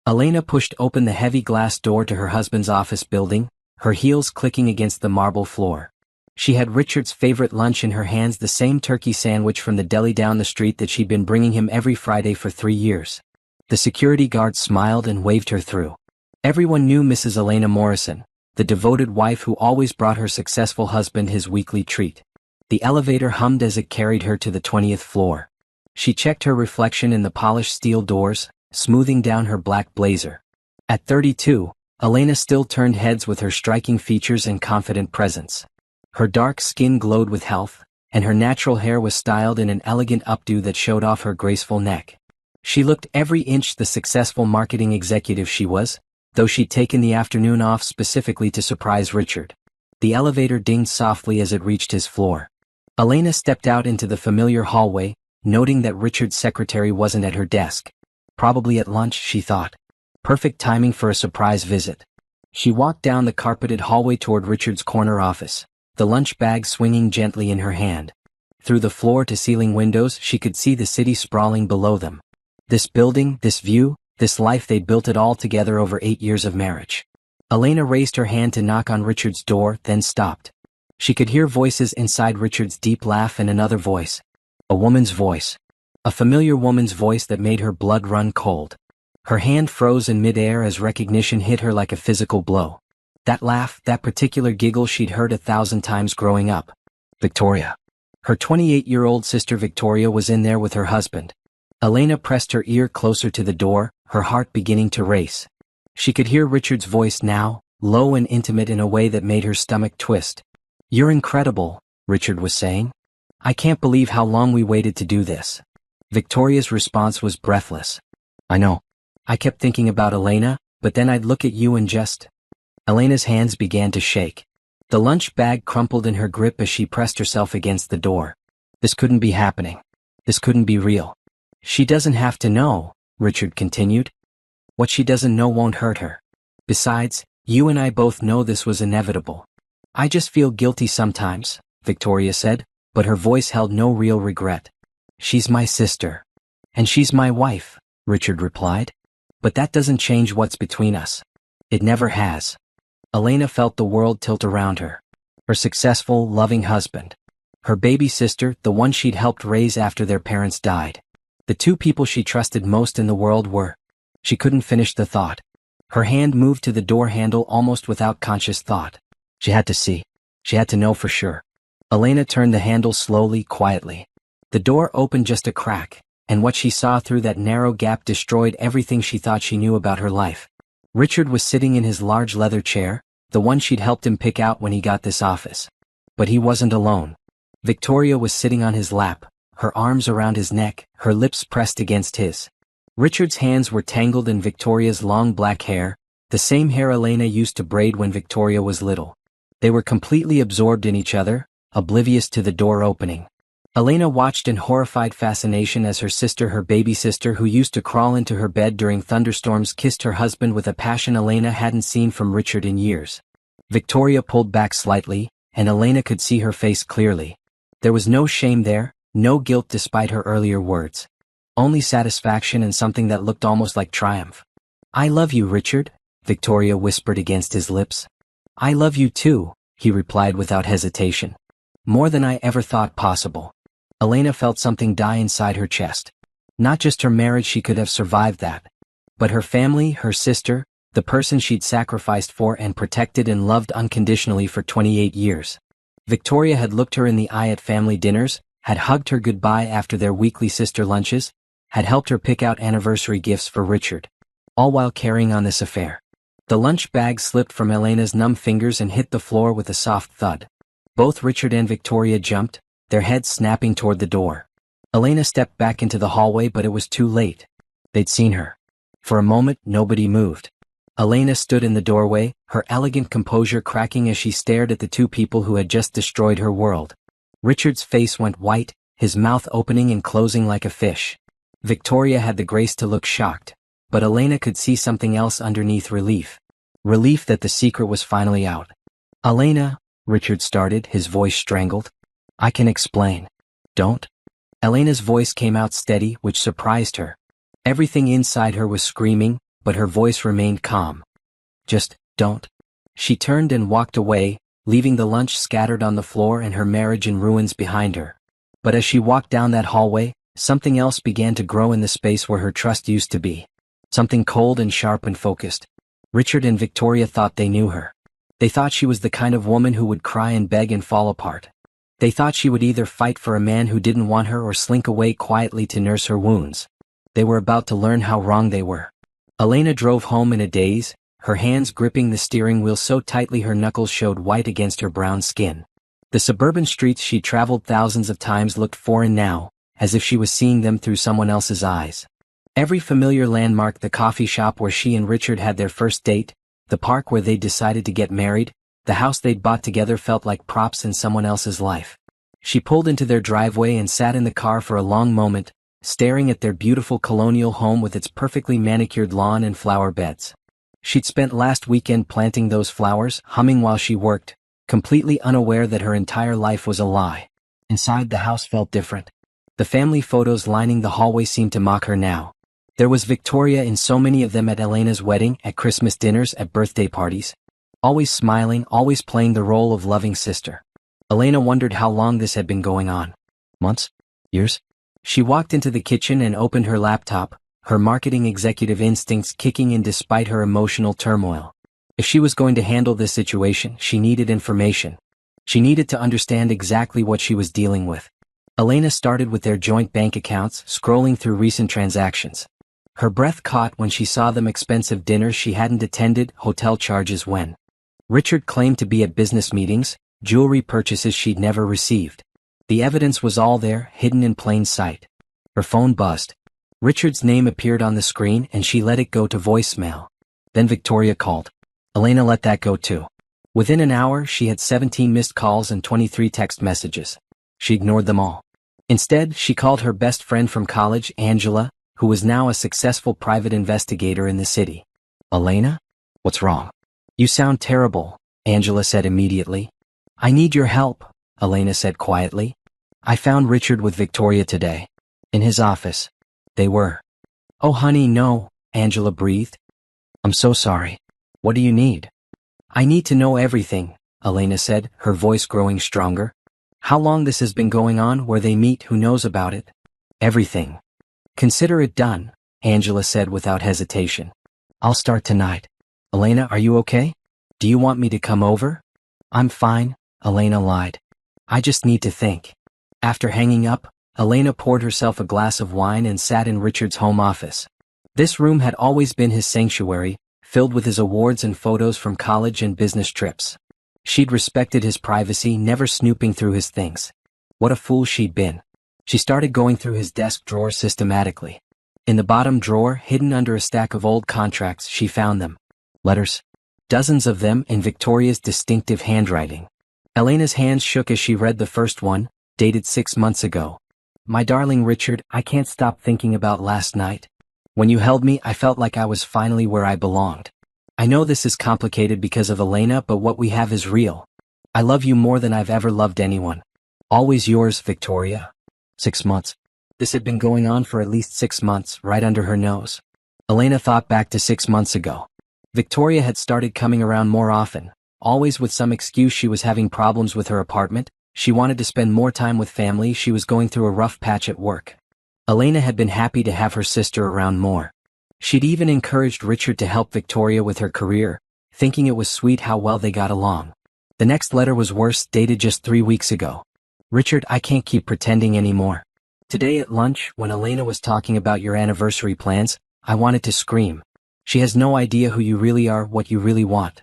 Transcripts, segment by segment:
Elena pushed open the heavy glass door to her husband's office building, her heels clicking against the marble floor. She had Richard's favorite lunch in her hands, the same turkey sandwich from the deli down the street that she'd been bringing him every Friday for 3 years. The security guard smiled and waved her through. Everyone knew Mrs. Elena Morrison, the devoted wife who always brought her successful husband his weekly treat. The elevator hummed as it carried her to the 20th floor. She checked her reflection in the polished steel doors, smoothing down her black blazer. At 32, Elena still turned heads with her striking features and confident presence. Her dark skin glowed with health, and her natural hair was styled in an elegant updo that showed off her graceful neck. She looked every inch the successful marketing executive she was, though she'd taken the afternoon off specifically to surprise Richard. The elevator dinged softly as it reached his floor. Elena stepped out into the familiar hallway, noting that Richard's secretary wasn't at her desk. Probably at lunch, she thought. Perfect timing for a surprise visit. She walked down the carpeted hallway toward Richard's corner office, the lunch bag swinging gently in her hand. Through the floor-to-ceiling windows, she could see the city sprawling below them. This building, this view, this life they'd built it all together over 8 years of marriage. Elena raised her hand to knock on Richard's door, then stopped. She could hear voices inside Richard's deep laugh and another voice. A woman's voice. A familiar woman's voice that made her blood run cold. Her hand froze in midair as recognition hit her like a physical blow. That laugh, that particular giggle she'd heard 1,000 times growing up. Victoria. Her 28-year-old sister Victoria was in there with her husband. Elena pressed her ear closer to the door, her heart beginning to race. She could hear Richard's voice now, low and intimate in a way that made her stomach twist. "You're incredible," Richard was saying. "I can't believe how long we waited to do this." Victoria's response was breathless. "I know. I kept thinking about Elena, but then I'd look at you and just..." Elena's hands began to shake. The lunch bag crumpled in her grip as she pressed herself against the door. This couldn't be happening. This couldn't be real. "She doesn't have to know," Richard continued. "What she doesn't know won't hurt her. Besides, you and I both know this was inevitable." "I just feel guilty sometimes," Victoria said, but her voice held no real regret. "She's my sister. And she's my wife," Richard replied. "But that doesn't change what's between us. It never has." Elena felt the world tilt around her. Her successful, loving husband. Her baby sister, the one she'd helped raise after their parents died. The two people she trusted most in the world were... She couldn't finish the thought. Her hand moved to the door handle almost without conscious thought. She had to see. She had to know for sure. Elena turned the handle slowly, quietly. The door opened just a crack, and what she saw through that narrow gap destroyed everything she thought she knew about her life. Richard was sitting in his large leather chair, the one she'd helped him pick out when he got this office. But he wasn't alone. Victoria was sitting on his lap, her arms around his neck, her lips pressed against his. Richard's hands were tangled in Victoria's long black hair, the same hair Elena used to braid when Victoria was little. They were completely absorbed in each other, oblivious to the door opening. Elena watched in horrified fascination as her baby sister who used to crawl into her bed during thunderstorms, kissed her husband with a passion Elena hadn't seen from Richard in years. Victoria pulled back slightly, and Elena could see her face clearly. There was no shame there, no guilt despite her earlier words. Only satisfaction and something that looked almost like triumph. "I love you, Richard," Victoria whispered against his lips. "I love you too," he replied without hesitation. "More than I ever thought possible." Elena felt something die inside her chest. Not just her marriage, she could have survived that. But her family, her sister, the person she'd sacrificed for and protected and loved unconditionally for 28 years. Victoria had looked her in the eye at family dinners, had hugged her goodbye after their weekly sister lunches, had helped her pick out anniversary gifts for Richard. All while carrying on this affair. The lunch bag slipped from Elena's numb fingers and hit the floor with a soft thud. Both Richard and Victoria jumped, their heads snapping toward the door. Elena stepped back into the hallway, but it was too late. They'd seen her. For a moment, nobody moved. Elena stood in the doorway, her elegant composure cracking as she stared at the two people who had just destroyed her world. Richard's face went white, his mouth opening and closing like a fish. Victoria had the grace to look shocked, but Elena could see something else underneath: relief. Relief that the secret was finally out. "Elena," Richard started, his voice strangled. "I can explain." "Don't." Elena's voice came out steady, which surprised her. Everything inside her was screaming, but her voice remained calm. Just, don't. She turned and walked away, leaving the lunch scattered on the floor and her marriage in ruins behind her. But as she walked down that hallway, something else began to grow in the space where her trust used to be. Something cold and sharp and focused. Richard and Victoria thought they knew her. They thought she was the kind of woman who would cry and beg and fall apart. They thought she would either fight for a man who didn't want her or slink away quietly to nurse her wounds. They were about to learn how wrong they were. Elena drove home in a daze, her hands gripping the steering wheel so tightly her knuckles showed white against her brown skin. The suburban streets she'd traveled thousands of times looked foreign now, as if she was seeing them through someone else's eyes. Every familiar landmark, the coffee shop where she and Richard had their first date, the park where they'd decided to get married, the house they'd bought together felt like props in someone else's life. She pulled into their driveway and sat in the car for a long moment, staring at their beautiful colonial home with its perfectly manicured lawn and flower beds. She'd spent last weekend planting those flowers, humming while she worked, completely unaware that her entire life was a lie. Inside, the house felt different. The family photos lining the hallway seemed to mock her now. There was Victoria in so many of them, at Elena's wedding, at Christmas dinners, at birthday parties. Always smiling, always playing the role of loving sister. Elena wondered how long this had been going on. Months? Years? She walked into the kitchen and opened her laptop, her marketing executive instincts kicking in despite her emotional turmoil. If she was going to handle this situation, she needed information. She needed to understand exactly what she was dealing with. Elena started with their joint bank accounts, scrolling through recent transactions. Her breath caught when she saw them: expensive dinners she hadn't attended, hotel charges when Richard claimed to be at business meetings, jewelry purchases she'd never received. The evidence was all there, hidden in plain sight. Her phone buzzed. Richard's name appeared on the screen and she let it go to voicemail. Then Victoria called. Elena let that go too. Within an hour, she had 17 missed calls and 23 text messages. She ignored them all. Instead, she called her best friend from college, Angela, who was now a successful private investigator in the city. Elena? What's wrong? You sound terrible, Angela said immediately. I need your help, Elena said quietly. I found Richard with Victoria today. In his office. They were. Oh honey, no, Angela breathed. I'm so sorry. What do you need? I need to know everything, Elena said, her voice growing stronger. How long this has been going on, where they meet, who knows about it? Everything. Consider it done, Angela said without hesitation. I'll start tonight. Elena, are you okay? Do you want me to come over? I'm fine, Elena lied. I just need to think. After hanging up, Elena poured herself a glass of wine and sat in Richard's home office. This room had always been his sanctuary, filled with his awards and photos from college and business trips. She'd respected his privacy, never snooping through his things. What a fool she'd been. She started going through his desk drawers systematically. In the bottom drawer, hidden under a stack of old contracts, she found them. Letters. Dozens of them in Victoria's distinctive handwriting. Elena's hands shook as she read the first one, dated 6 months ago. My darling Richard, I can't stop thinking about last night. When you held me, I felt like I was finally where I belonged. I know this is complicated because of Elena, but what we have is real. I love you more than I've ever loved anyone. Always yours, Victoria. 6 months. This had been going on for at least 6 months, right under her nose. Elena thought back to 6 months ago. Victoria had started coming around more often, always with some excuse. She was having problems with her apartment, she wanted to spend more time with family, she was going through a rough patch at work. Elena had been happy to have her sister around more. She'd even encouraged Richard to help Victoria with her career, thinking it was sweet how well they got along. The next letter was worse, dated just 3 weeks ago. Richard, I can't keep pretending anymore. Today at lunch, when Elena was talking about your anniversary plans, I wanted to scream. She has no idea who you really are, what you really want.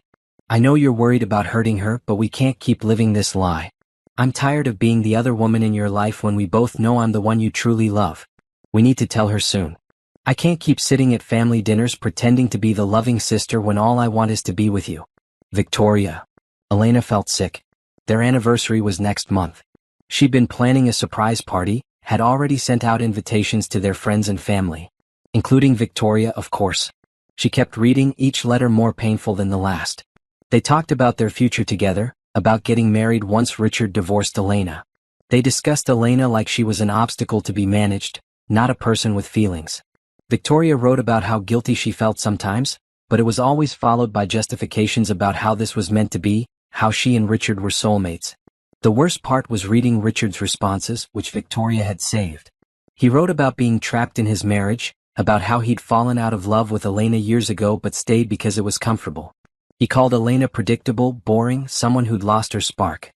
I know you're worried about hurting her, but we can't keep living this lie. I'm tired of being the other woman in your life when we both know I'm the one you truly love. We need to tell her soon. I can't keep sitting at family dinners pretending to be the loving sister when all I want is to be with you. Victoria. Elena felt sick. Their anniversary was next month. She'd been planning a surprise party, had already sent out invitations to their friends and family, including Victoria, of course. She kept reading, each letter more painful than the last. They talked about their future together, about getting married once Richard divorced Elena. They discussed Elena like she was an obstacle to be managed, not a person with feelings. Victoria wrote about how guilty she felt sometimes, but it was always followed by justifications about how this was meant to be, how she and Richard were soulmates. The worst part was reading Richard's responses, which Victoria had saved. He wrote about being trapped in his marriage, about how he'd fallen out of love with Elena years ago but stayed because it was comfortable. He called Elena predictable, boring, someone who'd lost her spark.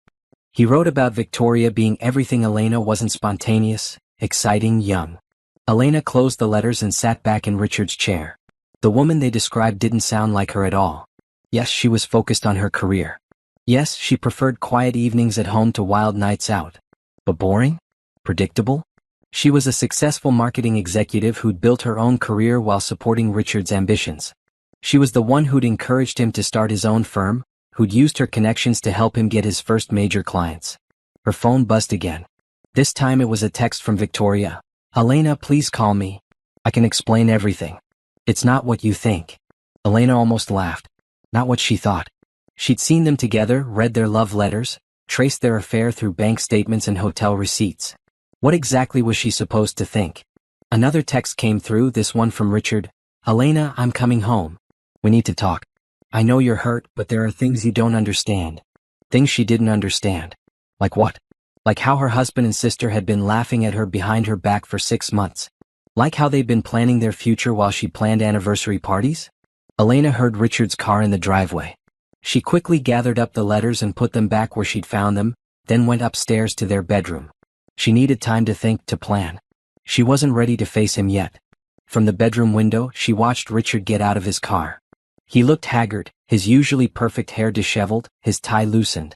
He wrote about Victoria being everything Elena wasn't: spontaneous, exciting, young. Elena closed the letters and sat back in Richard's chair. The woman they described didn't sound like her at all. Yes, she was focused on her career. Yes, she preferred quiet evenings at home to wild nights out. But boring? Predictable? She was a successful marketing executive who'd built her own career while supporting Richard's ambitions. She was the one who'd encouraged him to start his own firm, who'd used her connections to help him get his first major clients. Her phone buzzed again. This time it was a text from Victoria. "Elena, please call me. I can explain everything. It's not what you think." Elena almost laughed. Not what she thought. She'd seen them together, read their love letters, traced their affair through bank statements and hotel receipts. What exactly was she supposed to think? Another text came through, this one from Richard. "Elena, I'm coming home. We need to talk. I know you're hurt, but there are things you don't understand." Things she didn't understand. Like what? Like how her husband and sister had been laughing at her behind her back for 6 months. Like how they'd been planning their future while she planned anniversary parties? Elena heard Richard's car in the driveway. She quickly gathered up the letters and put them back where she'd found them, then went upstairs to their bedroom. She needed time to think, to plan. She wasn't ready to face him yet. From the bedroom window, she watched Richard get out of his car. He looked haggard, his usually perfect hair disheveled, his tie loosened.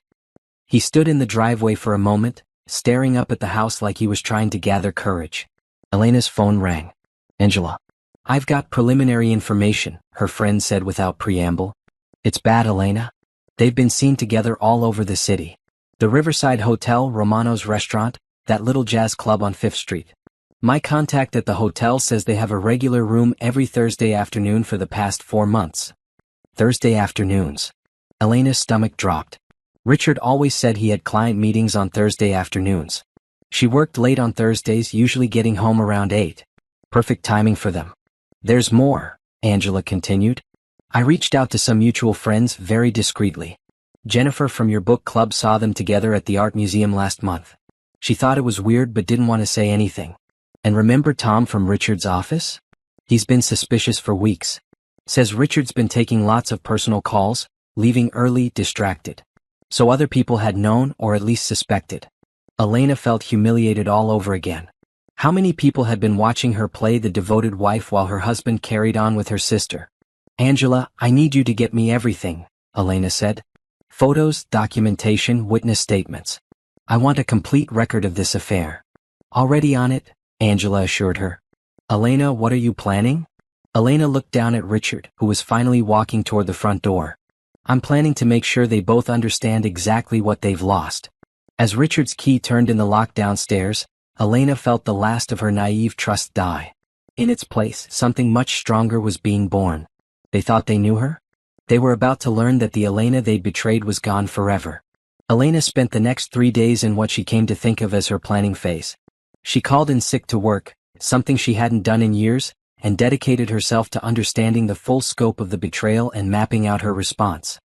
He stood in the driveway for a moment, staring up at the house like he was trying to gather courage. Elena's phone rang. "Angela. I've got preliminary information," her friend said without preamble. "It's bad, Elena. They've been seen together all over the city. The Riverside Hotel, Romano's restaurant, that little jazz club on 5th Street. My contact at the hotel says they have a regular room every Thursday afternoon for the past 4 months. Thursday afternoons." Elena's stomach dropped. Richard always said he had client meetings on Thursday afternoons. She worked late on Thursdays, usually getting home around 8. Perfect timing for them. "There's more," Angela continued. "I reached out to some mutual friends very discreetly. Jennifer from your book club saw them together at the art museum last month. She thought it was weird but didn't want to say anything. And remember Tom from Richard's office? He's been suspicious for weeks. Says Richard's been taking lots of personal calls, leaving early, distracted. So other people had known or at least suspected." Elena felt humiliated all over again. How many people had been watching her play the devoted wife while her husband carried on with her sister? "Angela, I need you to get me everything," Elena said. "Photos, documentation, witness statements. I want a complete record of this affair." "Already on it," Angela assured her. "Elena, what are you planning?" Elena looked down at Richard, who was finally walking toward the front door. "I'm planning to make sure they both understand exactly what they've lost." As Richard's key turned in the lock downstairs, Elena felt the last of her naive trust die. In its place, something much stronger was being born. They thought they knew her? They were about to learn that the Elena they'd betrayed was gone forever. Elena spent the next 3 days in what she came to think of as her planning phase. She called in sick to work, something she hadn't done in years, and dedicated herself to understanding the full scope of the betrayal and mapping out her response.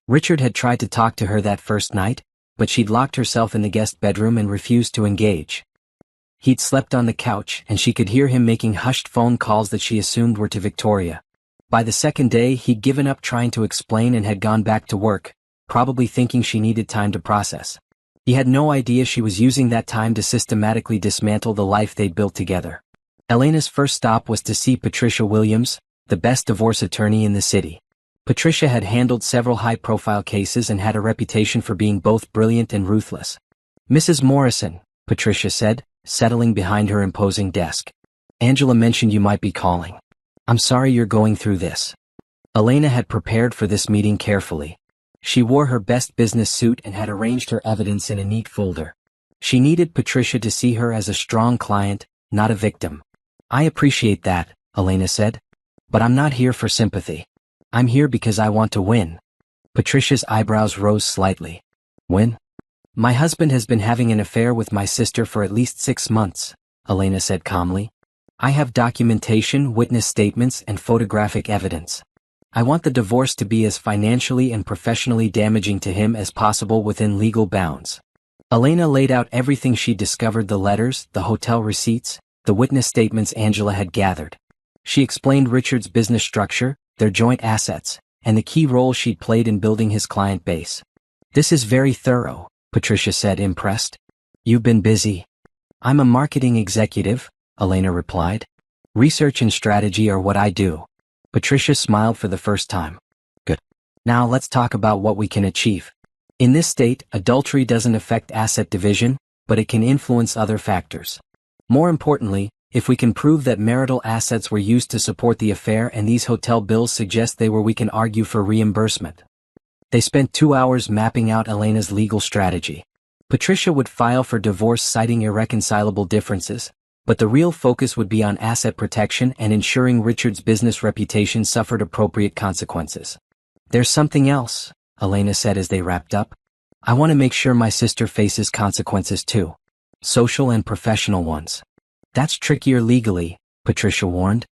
Richard had tried to talk to her that first night, but she'd locked herself in the guest bedroom and refused to engage. He'd slept on the couch, and she could hear him making hushed phone calls that she assumed were to Victoria. By the second day, he'd given up trying to explain and had gone back to work, probably thinking she needed time to process. He had no idea she was using that time to systematically dismantle the life they'd built together. Elena's first stop was to see Patricia Williams, the best divorce attorney in the city. Patricia had handled several high-profile cases and had a reputation for being both brilliant and ruthless. "Mrs. Morrison," Patricia said, settling behind her imposing desk. "Angela mentioned you might be calling. I'm sorry you're going through this." Elena had prepared for this meeting carefully. She wore her best business suit and had arranged her evidence in a neat folder. She needed Patricia to see her as a strong client, not a victim. "I appreciate that," Elena said. "But I'm not here for sympathy. I'm here because I want to win." Patricia's eyebrows rose slightly. "Win?" "My husband has been having an affair with my sister for at least 6 months," Elena said calmly. I have documentation, witness statements, and photographic evidence. I want the divorce to be as financially and professionally damaging to him as possible within legal bounds. Elena laid out everything she'd discovered: the letters, the hotel receipts, the witness statements Angela had gathered. She explained Richard's business structure, their joint assets, and the key role she'd played in building his client base. This is very thorough, Patricia said, impressed. You've been busy. I'm a marketing executive, Elena replied. Research and strategy are what I do. Patricia smiled for the first time. Good. Now let's talk about what we can achieve. In this state, adultery doesn't affect asset division, but it can influence other factors. More importantly, if we can prove that marital assets were used to support the affair and these hotel bills suggest they were, we can argue for reimbursement. They spent 2 hours mapping out Elena's legal strategy. Patricia would file for divorce citing irreconcilable differences, but the real focus would be on asset protection and ensuring Richard's business reputation suffered appropriate consequences. There's something else, Elena said as they wrapped up. I want to make sure my sister faces consequences too. Social and professional ones. That's trickier legally, Patricia warned,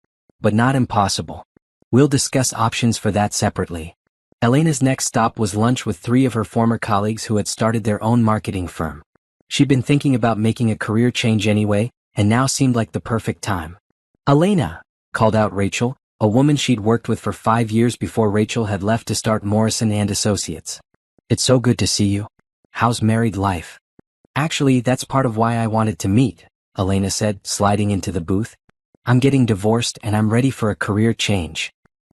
but not impossible. We'll discuss options for that separately. Elena's next stop was lunch with 3 of her former colleagues who had started their own marketing firm. She'd been thinking about making a career change anyway, and now seemed like the perfect time. Elena, called out Rachel, a woman she'd worked with for 5 years before Rachel had left to start Morrison and Associates. It's so good to see you. How's married life? Actually, that's part of why I wanted to meet, Elena said, sliding into the booth. I'm getting divorced and I'm ready for a career change.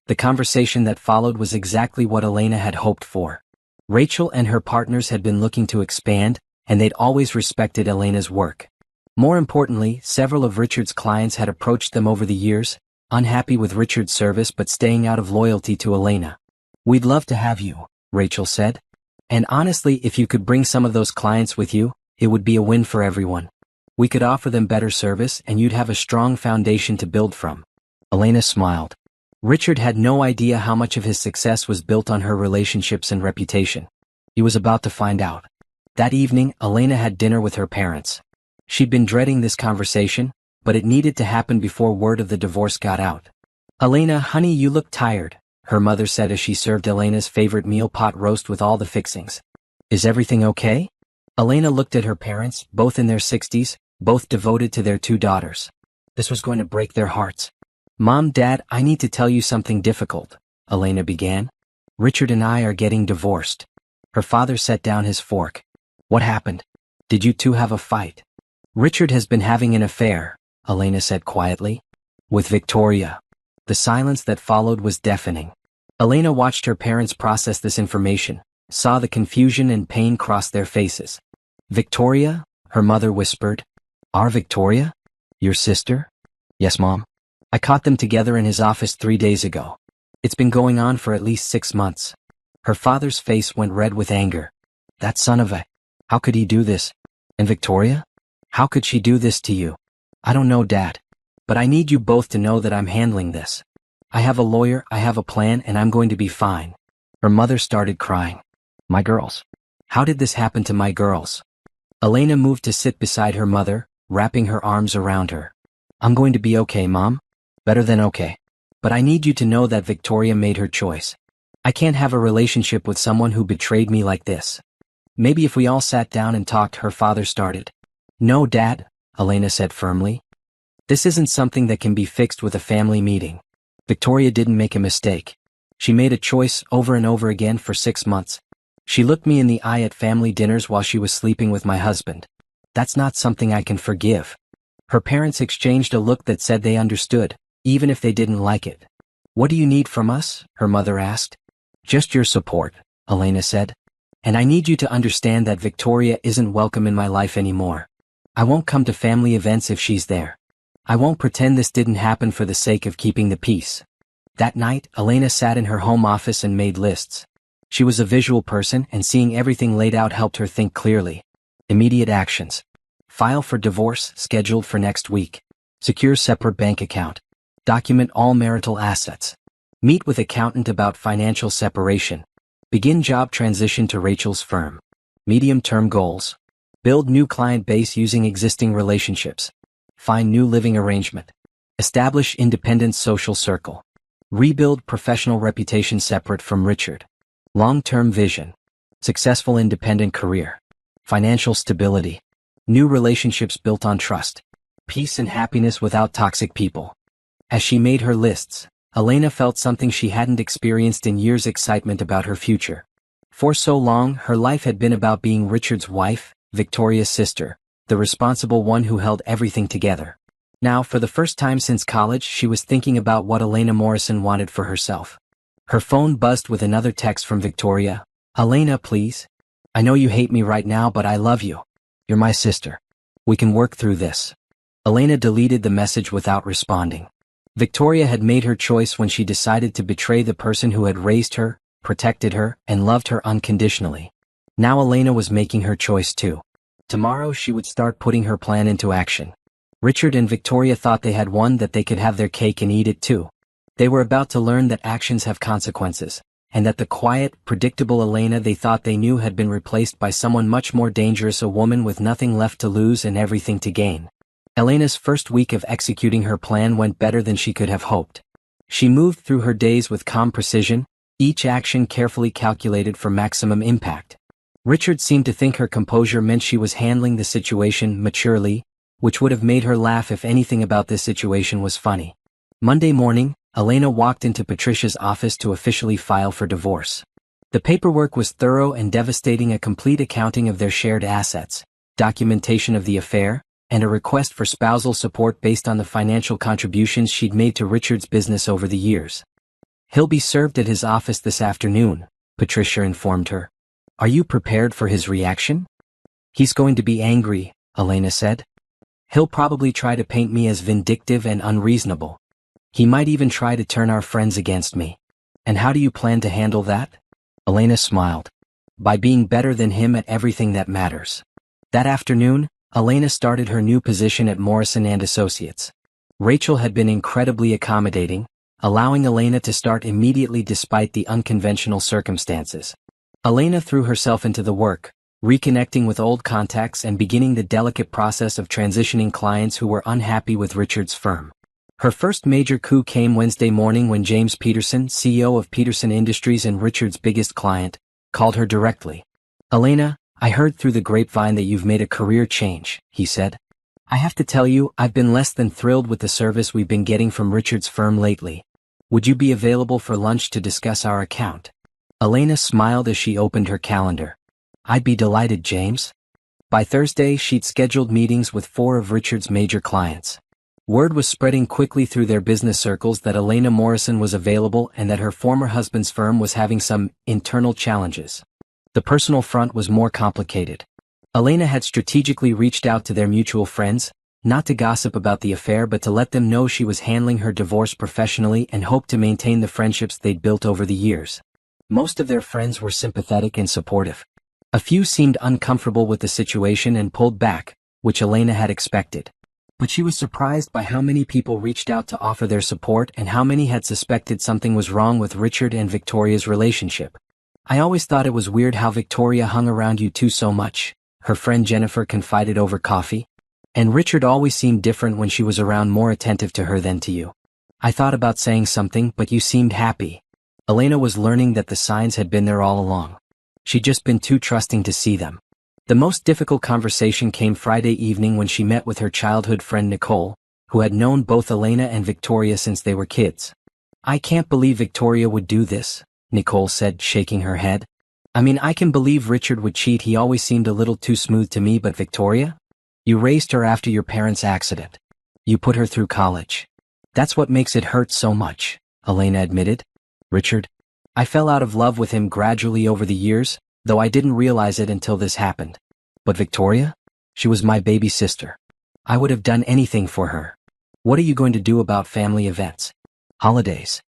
The conversation that followed was exactly what Elena had hoped for. Rachel and her partners had been looking to expand, and they'd always respected Elena's work. More importantly, several of Richard's clients had approached them over the years, unhappy with Richard's service but staying out of loyalty to Elena. We'd love to have you, Rachel said. And honestly, if you could bring some of those clients with you, it would be a win for everyone. We could offer them better service and you'd have a strong foundation to build from. Elena smiled. Richard had no idea how much of his success was built on her relationships and reputation. He was about to find out. That evening, Elena had dinner with her parents. She'd been dreading this conversation, but it needed to happen before word of the divorce got out. Elena, honey, you look tired, her mother said as she served Elena's favorite meal, pot roast with all the fixings. Is everything okay? Elena looked at her parents, both in their 60s, both devoted to their 2 daughters. This was going to break their hearts. Mom, Dad, I need to tell you something difficult, Elena began. Richard and I are getting divorced. Her father set down his fork. What happened? Did you two have a fight? Richard has been having an affair, Elena said quietly. With Victoria. The silence that followed was deafening. Elena watched her parents process this information, saw the confusion and pain cross their faces. Victoria? Her mother whispered. Our Victoria? Your sister? Yes, Mom. I caught them together in his office 3 days ago. It's been going on for at least 6 months. Her father's face went red with anger. That son of a... How could he do this? And Victoria? How could she do this to you? I don't know, Dad. But I need you both to know that I'm handling this. I have a lawyer, I have a plan, and I'm going to be fine. Her mother started crying. My girls. How did this happen to my girls? Elena moved to sit beside her mother, wrapping her arms around her. I'm going to be okay, Mom. Better than okay. But I need you to know that Victoria made her choice. I can't have a relationship with someone who betrayed me like this. Maybe if we all sat down and talked, her father started. No, Dad, Elena said firmly. This isn't something that can be fixed with a family meeting. Victoria didn't make a mistake. She made a choice over and over again for 6 months. She looked me in the eye at family dinners while she was sleeping with my husband. That's not something I can forgive. Her parents exchanged a look that said they understood, even if they didn't like it. What do you need from us? Her mother asked. Just your support, Elena said. And I need you to understand that Victoria isn't welcome in my life anymore. I won't come to family events if she's there. I won't pretend this didn't happen for the sake of keeping the peace. That night, Elena sat in her home office and made lists. She was a visual person and seeing everything laid out helped her think clearly. Immediate actions. File for divorce, scheduled for next week. Secure separate bank account. Document all marital assets. Meet with accountant about financial separation. Begin job transition to Rachel's firm. Medium-term goals. Build new client base using existing relationships. Find new living arrangement. Establish independent social circle. Rebuild professional reputation separate from Richard. Long-term vision. Successful independent career. Financial stability. New relationships built on trust. Peace and happiness without toxic people. As she made her lists, Elena felt something she hadn't experienced in years: excitement about her future. For so long, her life had been about being Richard's wife, Victoria's sister, the responsible one who held everything together. Now, for the first time since college, she was thinking about what Elena Morrison wanted for herself. Her phone buzzed with another text from Victoria. "Elena, please. I know you hate me right now, but I love you. You're my sister. We can work through this." Elena deleted the message without responding. Victoria had made her choice when she decided to betray the person who had raised her, protected her, and loved her unconditionally. Now Elena was making her choice too. Tomorrow she would start putting her plan into action. Richard and Victoria thought they had won, that they could have their cake and eat it too. They were about to learn that actions have consequences, and that the quiet, predictable Elena they thought they knew had been replaced by someone much more dangerous, a woman with nothing left to lose and everything to gain. Elena's first week of executing her plan went better than she could have hoped. She moved through her days with calm precision, each action carefully calculated for maximum impact. Richard seemed to think her composure meant she was handling the situation maturely, which would have made her laugh if anything about this situation was funny. Monday morning, Elena walked into Patricia's office to officially file for divorce. The paperwork was thorough and devastating: a complete accounting of their shared assets, documentation of the affair, and a request for spousal support based on the financial contributions she'd made to Richard's business over the years. "He'll be served at his office this afternoon," Patricia informed her. "Are you prepared for his reaction?" "He's going to be angry," Elena said. "He'll probably try to paint me as vindictive and unreasonable. He might even try to turn our friends against me. And how do you plan to handle that?" Elena smiled. "By being better than him at everything that matters." That afternoon, Elena started her new position at Morrison & Associates. Rachel had been incredibly accommodating, allowing Elena to start immediately despite the unconventional circumstances. Elena threw herself into the work, reconnecting with old contacts and beginning the delicate process of transitioning clients who were unhappy with Richard's firm. Her first major coup came Wednesday morning when James Peterson, CEO of Peterson Industries and Richard's biggest client, called her directly. "Elena, I heard through the grapevine that you've made a career change," he said. "I have to tell you, I've been less than thrilled with the service we've been getting from Richard's firm lately. Would you be available for lunch to discuss our account?" Elena smiled as she opened her calendar. "I'd be delighted, James." By Thursday, she'd scheduled meetings with 4 of Richard's major clients. Word was spreading quickly through their business circles that Elena Morrison was available and that her former husband's firm was having some internal challenges. The personal front was more complicated. Elena had strategically reached out to their mutual friends, not to gossip about the affair but to let them know she was handling her divorce professionally and hoped to maintain the friendships they'd built over the years. Most of their friends were sympathetic and supportive. A few seemed uncomfortable with the situation and pulled back, which Elena had expected. But she was surprised by how many people reached out to offer their support and how many had suspected something was wrong with Richard and Victoria's relationship. "I always thought it was weird how Victoria hung around you two so much," her friend Jennifer confided over coffee. "And Richard always seemed different when she was around, more attentive to her than to you. I thought about saying something, but you seemed happy." Elena was learning that the signs had been there all along. She'd just been too trusting to see them. The most difficult conversation came Friday evening when she met with her childhood friend Nicole, who had known both Elena and Victoria since they were kids. "I can't believe Victoria would do this," Nicole said, shaking her head. "I mean, I can believe Richard would cheat, he always seemed a little too smooth to me, but Victoria? You raised her after your parents' accident. You put her through college. That's what makes it hurt so much," Elena admitted. "Richard? I fell out of love with him gradually over the years, though I didn't realize it until this happened. But Victoria? She was my baby sister. I would have done anything for her. What are you going to do about family events? Holidays?"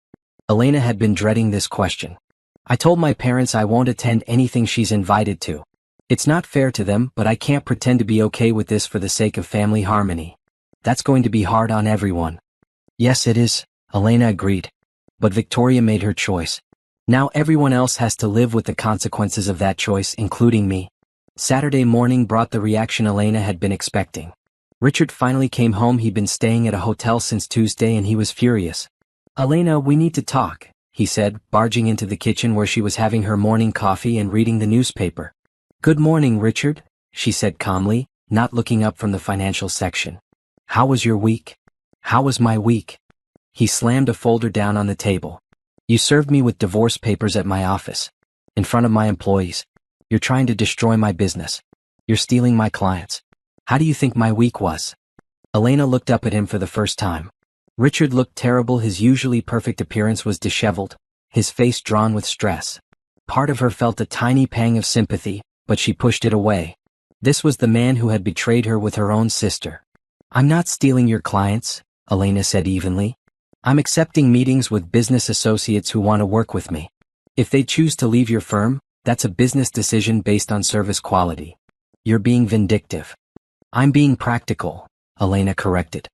Elena had been dreading this question. "I told my parents I won't attend anything she's invited to. It's not fair to them, but I can't pretend to be okay with this for the sake of family harmony. That's going to be hard on everyone." "Yes, it is," Elena agreed. "But Victoria made her choice. Now everyone else has to live with the consequences of that choice, including me." Saturday morning brought the reaction Elena had been expecting. Richard finally came home. He'd been staying at a hotel since Tuesday and he was furious. "Elena, we need to talk," he said, barging into the kitchen where she was having her morning coffee and reading the newspaper. "Good morning, Richard," she said calmly, not looking up from the financial section. "How was your week?" "How was my week?" He slammed a folder down on the table. "You served me with divorce papers at my office. In front of my employees. You're trying to destroy my business. You're stealing my clients. How do you think my week was?" Elena looked up at him for the first time. Richard looked terrible. His usually perfect appearance was disheveled, his face drawn with stress. Part of her felt a tiny pang of sympathy, but she pushed it away. This was the man who had betrayed her with her own sister. "I'm not stealing your clients," Elena said evenly. "I'm accepting meetings with business associates who want to work with me. If they choose to leave your firm, that's a business decision based on service quality. You're being vindictive." "I'm being practical," Elena corrected.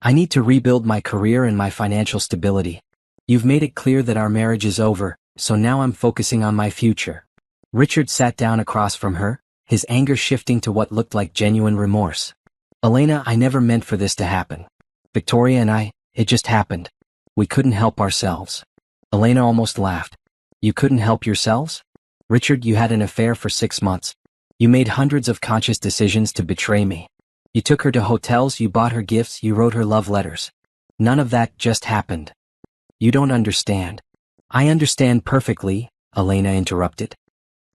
"I need to rebuild my career and my financial stability. You've made it clear that our marriage is over, so now I'm focusing on my future." Richard sat down across from her, his anger shifting to what looked like genuine remorse. "Elena, I never meant for this to happen. Victoria and I, it just happened. We couldn't help ourselves." Elena almost laughed. "You couldn't help yourselves? Richard, you had an affair for 6 months. You made hundreds of conscious decisions to betray me. You took her to hotels, you bought her gifts, you wrote her love letters. None of that just happened. You don't understand." "I understand perfectly," Elena interrupted.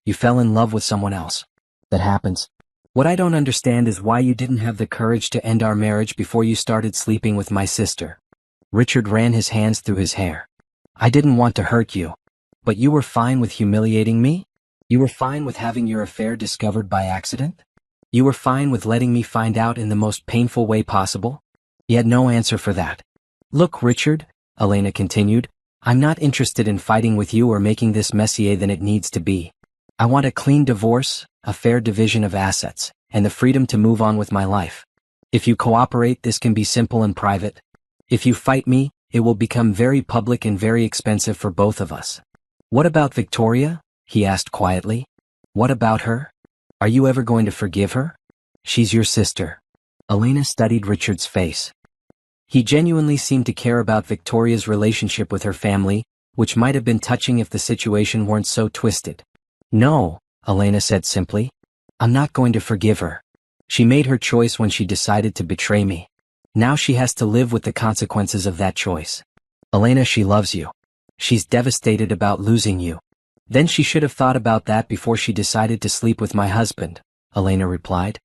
"You fell in love with someone else. That happens. What I don't understand is why you didn't have the courage to end our marriage before you started sleeping with my sister." Richard ran his hands through his hair. "I didn't want to hurt you. But you were fine with humiliating me? You were fine with having your affair discovered by accident? You were fine with letting me find out in the most painful way possible?" He had no answer for that. "Look, Richard," Elena continued, "I'm not interested in fighting with you or making this messier than it needs to be. I want a clean divorce, a fair division of assets, and the freedom to move on with my life. If you cooperate, this can be simple and private. If you fight me, it will become very public and very expensive for both of us." "What about Victoria?" he asked quietly. "What about her? Are you ever going to forgive her?" "She's your sister." Elena studied Richard's face. He genuinely seemed to care about Victoria's relationship with her family, which might have been touching if the situation weren't so twisted. "No," Elena said simply. "I'm not going to forgive her. She made her choice when she decided to betray me. Now she has to live with the consequences of that choice. Elena, she loves you. She's devastated about losing you. Then she should have thought about that before she decided to sleep with my husband," Elena replied.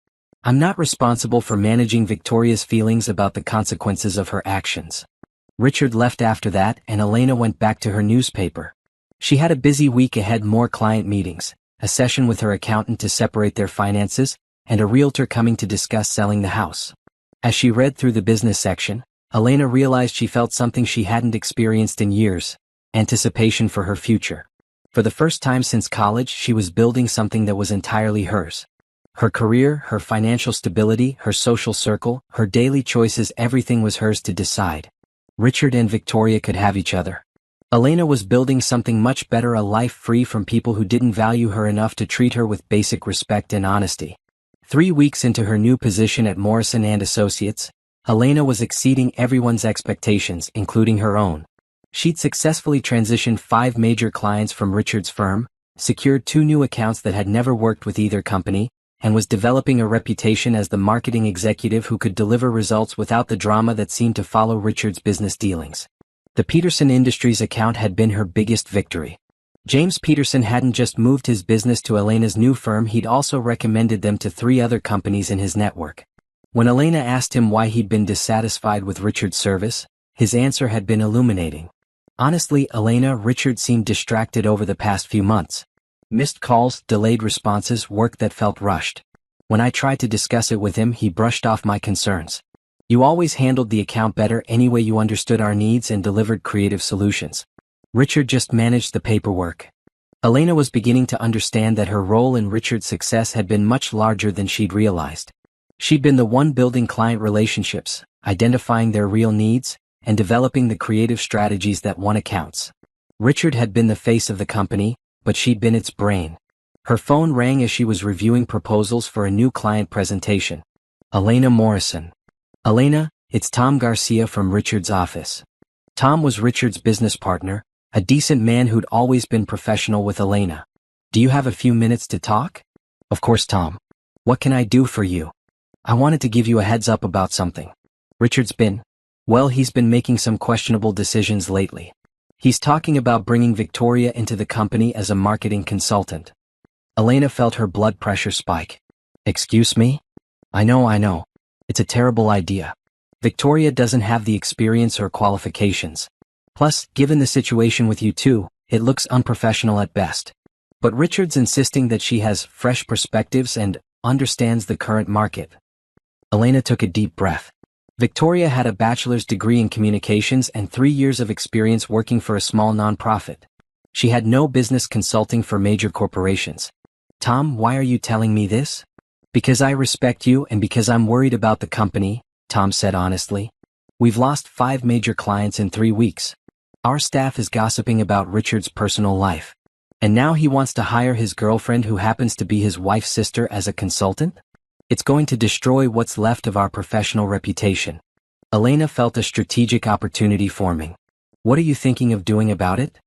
"I'm not responsible for managing Victoria's feelings about the consequences of her actions." Richard left after that and Elena went back to her newspaper. She had a busy week ahead, more client meetings, a session with her accountant to separate their finances, and a realtor coming to discuss selling the house. As she read through the business section, Elena realized she felt something she hadn't experienced in years: anticipation for her future. For the first time since college, she was building something that was entirely hers. Her career, her financial stability, her social circle, her daily choices, everything was hers to decide. Richard and Victoria could have each other. Elena was building something much better, a life free from people who didn't value her enough to treat her with basic respect and honesty. 3 weeks into her new position at Morrison & Associates, Elena was exceeding everyone's expectations, including her own. She'd successfully transitioned 5 major clients from Richard's firm, secured 2 new accounts that had never worked with either company, and was developing a reputation as the marketing executive who could deliver results without the drama that seemed to follow Richard's business dealings. The Peterson Industries account had been her biggest victory. James Peterson hadn't just moved his business to Elena's new firm, he'd also recommended them to 3 other companies in his network. When Elena asked him why he'd been dissatisfied with Richard's service, his answer had been illuminating. "Honestly, Elena, Richard seemed distracted over the past few months. Missed calls, delayed responses, work that felt rushed. When I tried to discuss it with him, he brushed off my concerns. You always handled the account better anyway, you understood our needs and delivered creative solutions. Richard just managed the paperwork." Elena was beginning to understand that her role in Richard's success had been much larger than she'd realized. She'd been the one building client relationships, identifying their real needs, and developing the creative strategies that won accounts. Richard had been the face of the company, but she'd been its brain. Her phone rang as she was reviewing proposals for a new client presentation. "Elena Morrison," Elena, it's Tom Garcia from Richard's office. Tom was Richard's business partner, a decent man who'd always been professional with Elena. Do you have a few minutes to talk? Of course, Tom. What can I do for you? I wanted to give you a heads up about something. Richard's been, well, he's been making some questionable decisions lately. He's talking about bringing Victoria into the company as a marketing consultant. Elena felt her blood pressure spike. Excuse me? I know. It's a terrible idea. Victoria doesn't have the experience or qualifications. Plus, given the situation with you two, it looks unprofessional at best. But Richard's insisting that she has fresh perspectives and understands the current market. Elena took a deep breath. Victoria had a bachelor's degree in communications and 3 years of experience working for a small nonprofit. She had no business consulting for major corporations. Tom, why are you telling me this? Because I respect you and because I'm worried about the company, Tom said honestly. We've lost 5 major clients in 3 weeks. Our staff is gossiping about Richard's personal life. And now he wants to hire his girlfriend who happens to be his wife's sister as a consultant? It's going to destroy what's left of our professional reputation. Elena felt a strategic opportunity forming. What are you thinking of doing about it?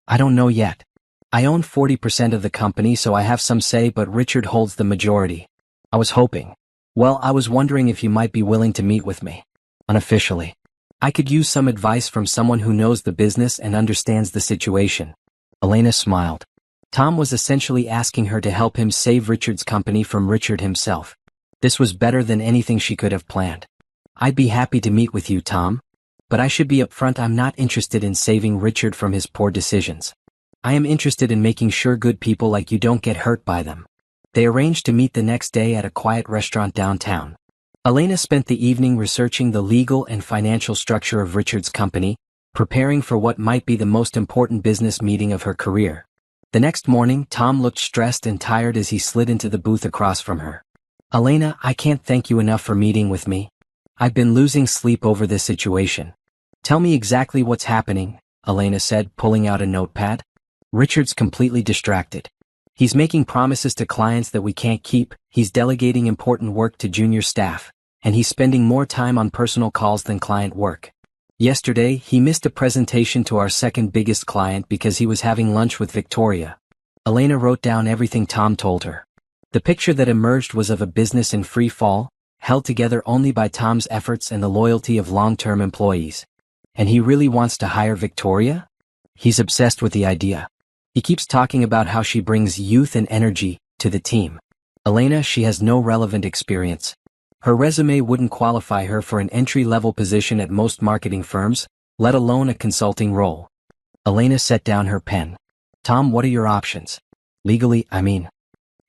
I don't know yet. I own 40% of the company, so I have some say, but Richard holds the majority. I was hoping. Well, I was wondering if you might be willing to meet with me. Unofficially. I could use some advice from someone who knows the business and understands the situation. Elena smiled. Tom was essentially asking her to help him save Richard's company from Richard himself. This was better than anything she could have planned. I'd be happy to meet with you, Tom. But I should be upfront, I'm not interested in saving Richard from his poor decisions. I am interested in making sure good people like you don't get hurt by them. They arranged to meet the next day at a quiet restaurant downtown. Elena spent the evening researching the legal and financial structure of Richard's company, preparing for what might be the most important business meeting of her career. The next morning, Tom looked stressed and tired as he slid into the booth across from her. Elena, I can't thank you enough for meeting with me. I've been losing sleep over this situation. Tell me exactly what's happening, Elena said, pulling out a notepad. Richard's completely distracted. He's making promises to clients that we can't keep, he's delegating important work to junior staff, and he's spending more time on personal calls than client work. Yesterday, he missed a presentation to our second biggest client because he was having lunch with Victoria. Elena wrote down everything Tom told her. The picture that emerged was of a business in free fall, held together only by Tom's efforts and the loyalty of long-term employees. And he really wants to hire Victoria? He's obsessed with the idea. He keeps talking about how she brings youth and energy to the team. Elena, she has no relevant experience. Her resume wouldn't qualify her for an entry-level position at most marketing firms, let alone a consulting role. Elena set down her pen. Tom, what are your options? Legally, I mean.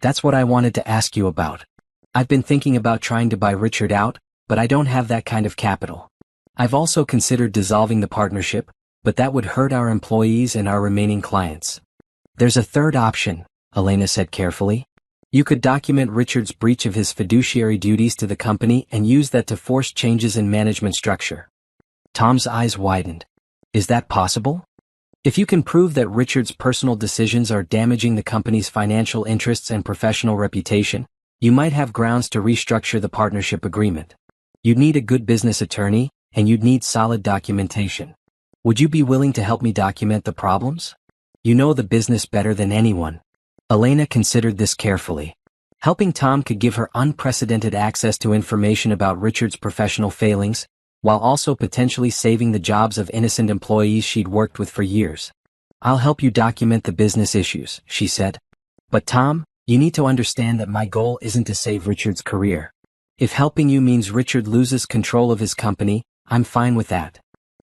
That's what I wanted to ask you about. I've been thinking about trying to buy Richard out, but I don't have that kind of capital. I've also considered dissolving the partnership, but that would hurt our employees and our remaining clients. There's a third option, Elena said carefully. You could document Richard's breach of his fiduciary duties to the company and use that to force changes in management structure. Tom's eyes widened. Is that possible? If you can prove that Richard's personal decisions are damaging the company's financial interests and professional reputation, you might have grounds to restructure the partnership agreement. You'd need a good business attorney, and you'd need solid documentation. Would you be willing to help me document the problems? You know the business better than anyone. Elena considered this carefully. Helping Tom could give her unprecedented access to information about Richard's professional failings, while also potentially saving the jobs of innocent employees she'd worked with for years. I'll help you document the business issues, she said. But Tom, you need to understand that my goal isn't to save Richard's career. If helping you means Richard loses control of his company, I'm fine with that.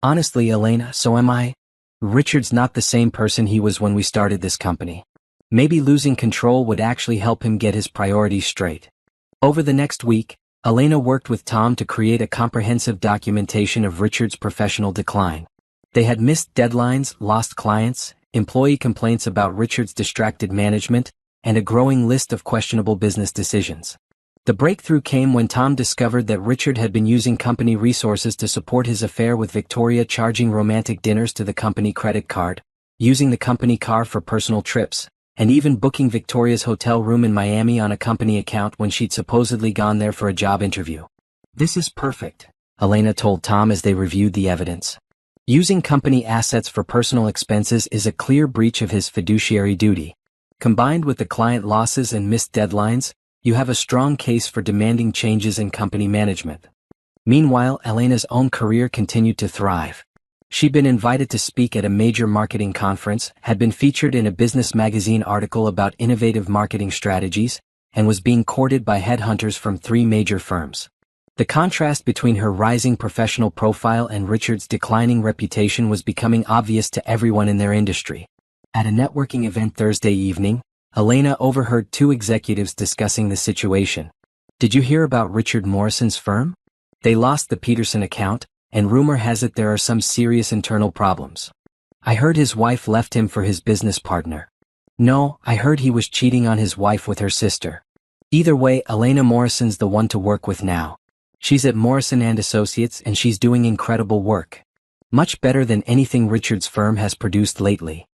Honestly, Elena, so am I. Richard's not the same person he was when we started this company. Maybe losing control would actually help him get his priorities straight. Over the next week, Elena worked with Tom to create a comprehensive documentation of Richard's professional decline. They had missed deadlines, lost clients, employee complaints about Richard's distracted management, and a growing list of questionable business decisions. The breakthrough came when Tom discovered that Richard had been using company resources to support his affair with Victoria, charging romantic dinners to the company credit card, using the company car for personal trips, and even booking Victoria's hotel room in Miami on a company account when she'd supposedly gone there for a job interview. This is perfect, Elena told Tom as they reviewed the evidence. Using company assets for personal expenses is a clear breach of his fiduciary duty. Combined with the client losses and missed deadlines, you have a strong case for demanding changes in company management. Meanwhile, Elena's own career continued to thrive. She'd been invited to speak at a major marketing conference, had been featured in a business magazine article about innovative marketing strategies, and was being courted by headhunters from 3 major firms. The contrast between her rising professional profile and Richard's declining reputation was becoming obvious to everyone in their industry. At a networking event Thursday evening, Elena overheard 2 executives discussing the situation. "Did you hear about Richard Morrison's firm? They lost the Peterson account, and rumor has it there are some serious internal problems. I heard his wife left him for his business partner." "No, I heard he was cheating on his wife with her sister." Either way, Elena Morrison's the one to work with now. She's at Morrison & Associates and she's doing incredible work. Much better than anything Richard's firm has produced lately.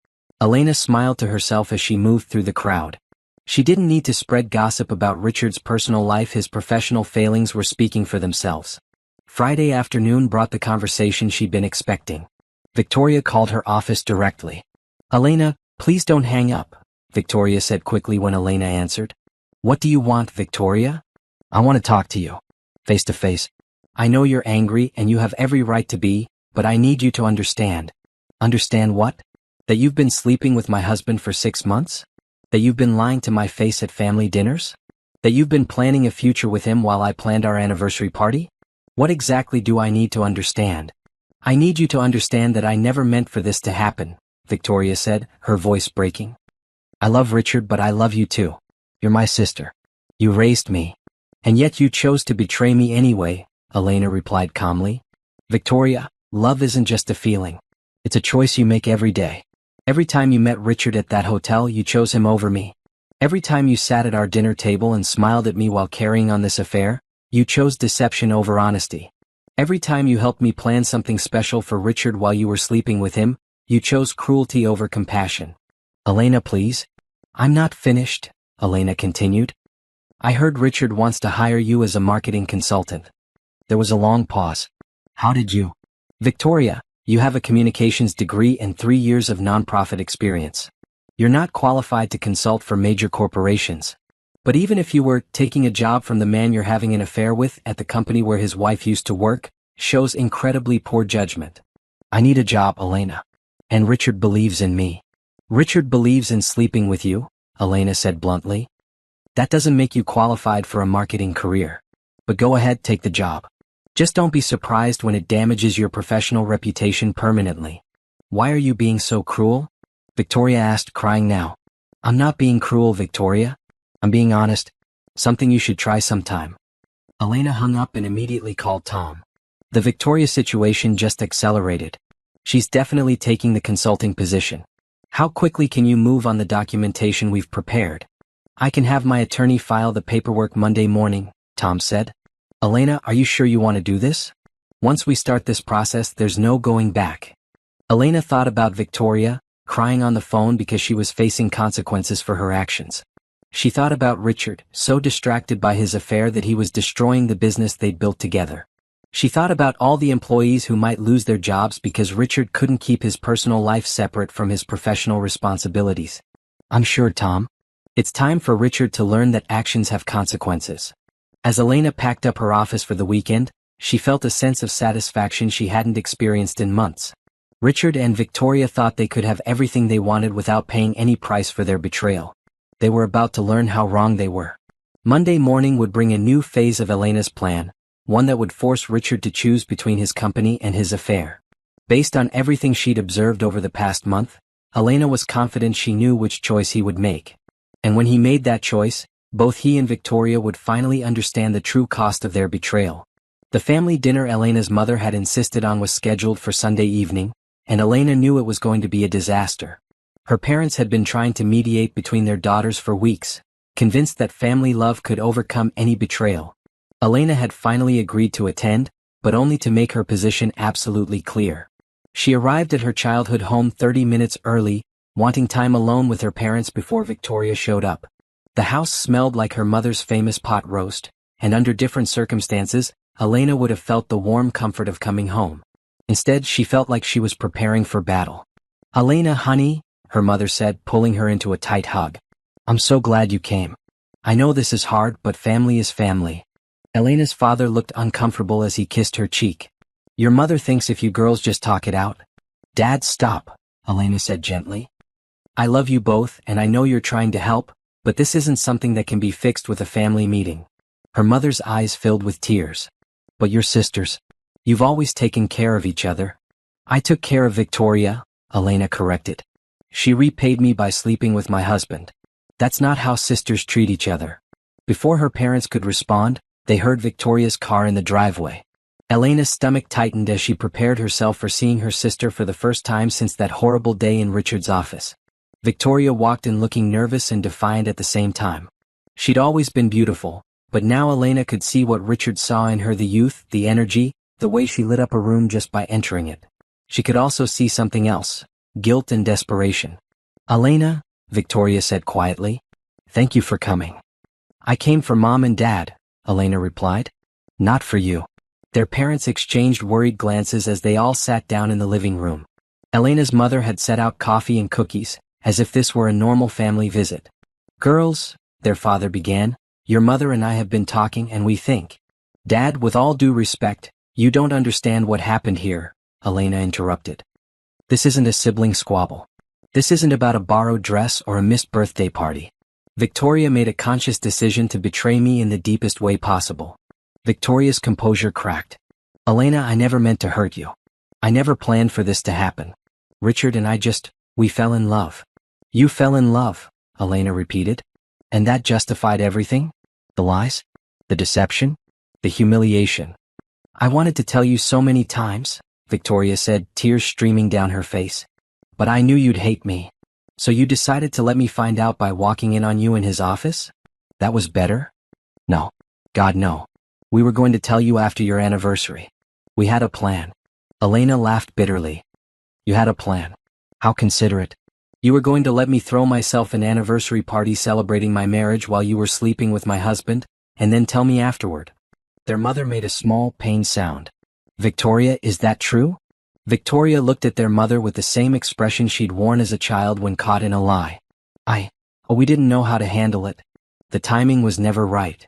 Elena smiled to herself as she moved through the crowd. She didn't need to spread gossip about Richard's personal life. His professional failings were speaking for themselves. Friday afternoon brought the conversation she'd been expecting. Victoria called her office directly. "Elena, please don't hang up," Victoria said quickly when Elena answered. "What do you want, Victoria?" "I want to talk to you. Face to face. I know you're angry and you have every right to be, but I need you to understand." "Understand what? That you've been sleeping with my husband for 6 months? That you've been lying to my face at family dinners? That you've been planning a future with him while I planned our anniversary party? What exactly do I need to understand?" "I need you to understand that I never meant for this to happen," Victoria said, her voice breaking. "I love Richard, but I love you too. You're my sister. You raised me. And yet you chose to betray me anyway," Elena replied calmly. "Victoria, love isn't just a feeling. It's a choice you make every day. Every time you met Richard at that hotel, you chose him over me. Every time you sat at our dinner table and smiled at me while carrying on this affair, you chose deception over honesty. Every time you helped me plan something special for Richard while you were sleeping with him, you chose cruelty over compassion." "Elena, please." "I'm not finished," Elena continued. "I heard Richard wants to hire you as a marketing consultant." There was a long pause. "How did you?" "Victoria, you have a communications degree and 3 years of nonprofit experience. You're not qualified to consult for major corporations. But even if you were, taking a job from the man you're having an affair with at the company where his wife used to work shows incredibly poor judgment." "I need a job, Elena. And Richard believes in me." "Richard believes in sleeping with you," Elena said bluntly. "That doesn't make you qualified for a marketing career. But go ahead, take the job. Just don't be surprised when it damages your professional reputation permanently." "Why are you being so cruel?" Victoria asked, crying now. "I'm not being cruel, Victoria. I'm being honest. Something you should try sometime." Elena hung up and immediately called Tom. The Victoria situation just accelerated. "She's definitely taking the consulting position. How quickly can you move on the documentation we've prepared?" "I can have my attorney file the paperwork Monday morning," Tom said. "Elena, are you sure you want to do this? Once we start this process, there's no going back." Elena thought about Victoria, crying on the phone because she was facing consequences for her actions. She thought about Richard, so distracted by his affair that he was destroying the business they'd built together. She thought about all the employees who might lose their jobs because Richard couldn't keep his personal life separate from his professional responsibilities. "I'm sure, Tom. It's time for Richard to learn that actions have consequences." As Elena packed up her office for the weekend, she felt a sense of satisfaction she hadn't experienced in months. Richard and Victoria thought they could have everything they wanted without paying any price for their betrayal. They were about to learn how wrong they were. Monday morning would bring a new phase of Elena's plan, one that would force Richard to choose between his company and his affair. Based on everything she'd observed over the past month, Elena was confident she knew which choice he would make. And when he made that choice, both he and Victoria would finally understand the true cost of their betrayal. The family dinner Elena's mother had insisted on was scheduled for Sunday evening, and Elena knew it was going to be a disaster. Her parents had been trying to mediate between their daughters for weeks, convinced that family love could overcome any betrayal. Elena had finally agreed to attend, but only to make her position absolutely clear. She arrived at her childhood home 30 minutes early, wanting time alone with her parents before Victoria showed up. The house smelled like her mother's famous pot roast, and under different circumstances, Elena would have felt the warm comfort of coming home. Instead, she felt like she was preparing for battle. "Elena, honey," her mother said, pulling her into a tight hug. "I'm so glad you came. I know this is hard, but family is family." Elena's father looked uncomfortable as he kissed her cheek. "Your mother thinks if you girls just talk it out." "Dad, stop," Elena said gently. "I love you both, and I know you're trying to help, but this isn't something that can be fixed with a family meeting." Her mother's eyes filled with tears. "But you're sisters. You've always taken care of each other." "I took care of Victoria," Elena corrected. "She repaid me by sleeping with my husband. That's not how sisters treat each other." Before her parents could respond, they heard Victoria's car in the driveway. Elena's stomach tightened as she prepared herself for seeing her sister for the first time since that horrible day in Richard's office. Victoria walked in looking nervous and defiant at the same time. She'd always been beautiful, but now Elena could see what Richard saw in her: the youth, the energy, the way she lit up a room just by entering it. She could also see something else: guilt and desperation. "Elena," Victoria said quietly, "thank you for coming." "I came for Mom and Dad," Elena replied. "Not for you." Their parents exchanged worried glances as they all sat down in the living room. Elena's mother had set out coffee and cookies, as if this were a normal family visit. "Girls," their father began, "your mother and I have been talking and we think—" "Dad, with all due respect, you don't understand what happened here," Elena interrupted. "This isn't a sibling squabble. This isn't about a borrowed dress or a missed birthday party. Victoria made a conscious decision to betray me in the deepest way possible." Victoria's composure cracked. "Elena, I never meant to hurt you. I never planned for this to happen. Richard and I we fell in love." "You fell in love," Elena repeated. "And that justified everything? The lies? The deception? The humiliation?" "I wanted to tell you so many times," Victoria said, tears streaming down her face. "But I knew you'd hate me. So you decided to let me find out by walking in on you in his office? That was better?" "No. God, no. We were going to tell you after your anniversary. We had a plan." Elena laughed bitterly. "You had a plan? How considerate. You were going to let me throw myself an anniversary party celebrating my marriage while you were sleeping with my husband, and then tell me afterward." Their mother made a small, pained sound. "Victoria, is that true?" Victoria looked at their mother with the same expression she'd worn as a child when caught in a lie. We didn't know how to handle it. The timing was never right."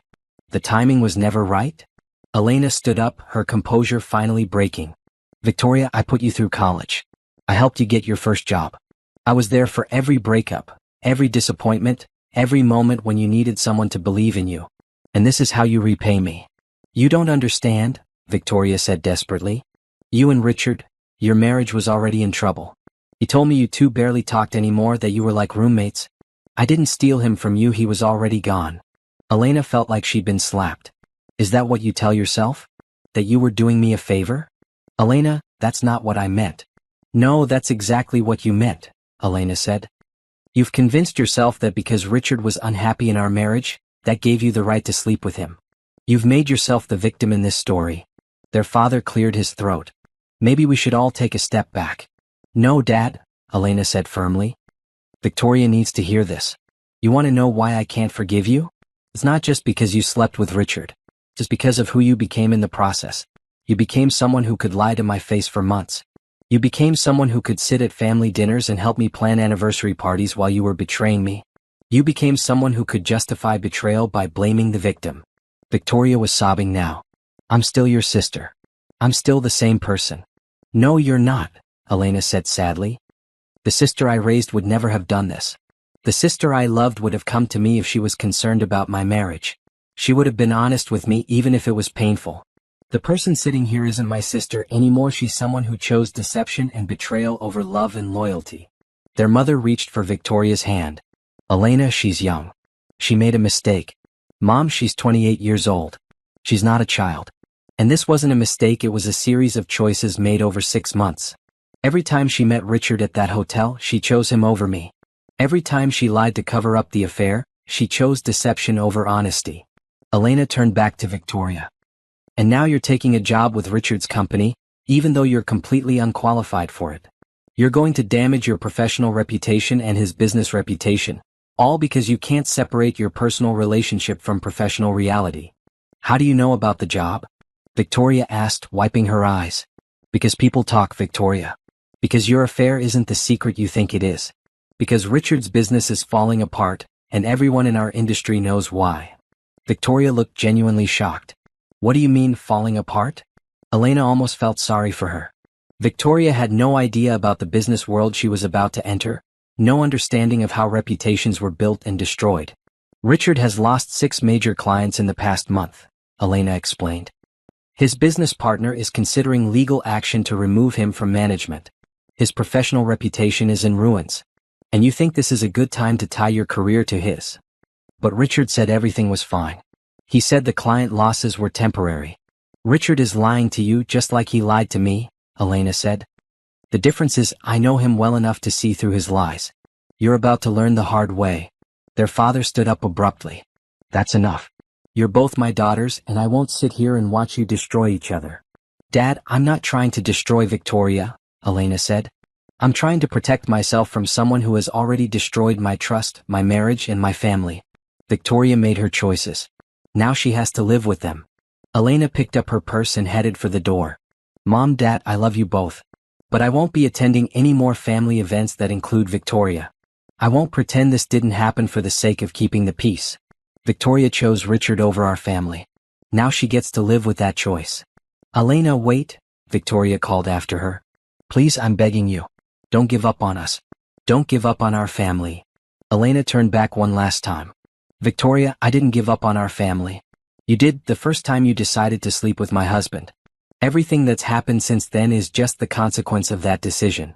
"The timing was never right?" Elena stood up, her composure finally breaking. "Victoria, I put you through college. I helped you get your first job. I was there for every breakup, every disappointment, every moment when you needed someone to believe in you. And this is how you repay me." "You don't understand," Victoria said desperately. "You and Richard, your marriage was already in trouble. He told me you two barely talked anymore, that you were like roommates. I didn't steal him from you, he was already gone." Elena felt like she'd been slapped. "Is that what you tell yourself? That you were doing me a favor?" "Elena, that's not what I meant." "No, that's exactly what you meant," Elena said. "You've convinced yourself that because Richard was unhappy in our marriage, that gave you the right to sleep with him. You've made yourself the victim in this story." Their father cleared his throat. "Maybe we should all take a step back." "No, Dad," Elena said firmly. "Victoria needs to hear this. You want to know why I can't forgive you? It's not just because you slept with Richard. It's because of who you became in the process. You became someone who could lie to my face for months. You became someone who could sit at family dinners and help me plan anniversary parties while you were betraying me. You became someone who could justify betrayal by blaming the victim." Victoria was sobbing now. "I'm still your sister. I'm still the same person." "No, you're not," Elena said sadly. "The sister I raised would never have done this. The sister I loved would have come to me if she was concerned about my marriage. She would have been honest with me even if it was painful. The person sitting here isn't my sister anymore, she's someone who chose deception and betrayal over love and loyalty." Their mother reached for Victoria's hand. "Elena, she's young. She made a mistake. Mom, she's 28 years old. She's not a child. And this wasn't a mistake, it was a series of choices made over 6 months. Every time she met Richard at that hotel, she chose him over me. Every time she lied to cover up the affair, she chose deception over honesty." Elena turned back to Victoria. "And now you're taking a job with Richard's company, even though you're completely unqualified for it. You're going to damage your professional reputation and his business reputation, all because you can't separate your personal relationship from professional reality. How do you know about the job?" Victoria asked, wiping her eyes. Because people talk, Victoria. Because your affair isn't the secret you think it is. Because Richard's business is falling apart, and everyone in our industry knows why. Victoria looked genuinely shocked. What do you mean, falling apart? Elena almost felt sorry for her. Victoria had no idea about the business world she was about to enter, no understanding of how reputations were built and destroyed. Richard has lost 6 major clients in the past month, Elena explained. His business partner is considering legal action to remove him from management. His professional reputation is in ruins. And you think this is a good time to tie your career to his? But Richard said everything was fine. He said the client losses were temporary. Richard is lying to you just like he lied to me, Elena said. The difference is I know him well enough to see through his lies. You're about to learn the hard way. Their father stood up abruptly. That's enough. You're both my daughters and I won't sit here and watch you destroy each other. Dad, I'm not trying to destroy Victoria, Elena said. I'm trying to protect myself from someone who has already destroyed my trust, my marriage, and my family. Victoria made her choices. Now she has to live with them. Elena picked up her purse and headed for the door. Mom, Dad, I love you both. But I won't be attending any more family events that include Victoria. I won't pretend this didn't happen for the sake of keeping the peace. Victoria chose Richard over our family. Now she gets to live with that choice. Elena, wait, Victoria called after her. Please, I'm begging you. Don't give up on us. Don't give up on our family. Elena turned back one last time. Victoria, I didn't give up on our family. You did the first time you decided to sleep with my husband. Everything that's happened since then is just the consequence of that decision.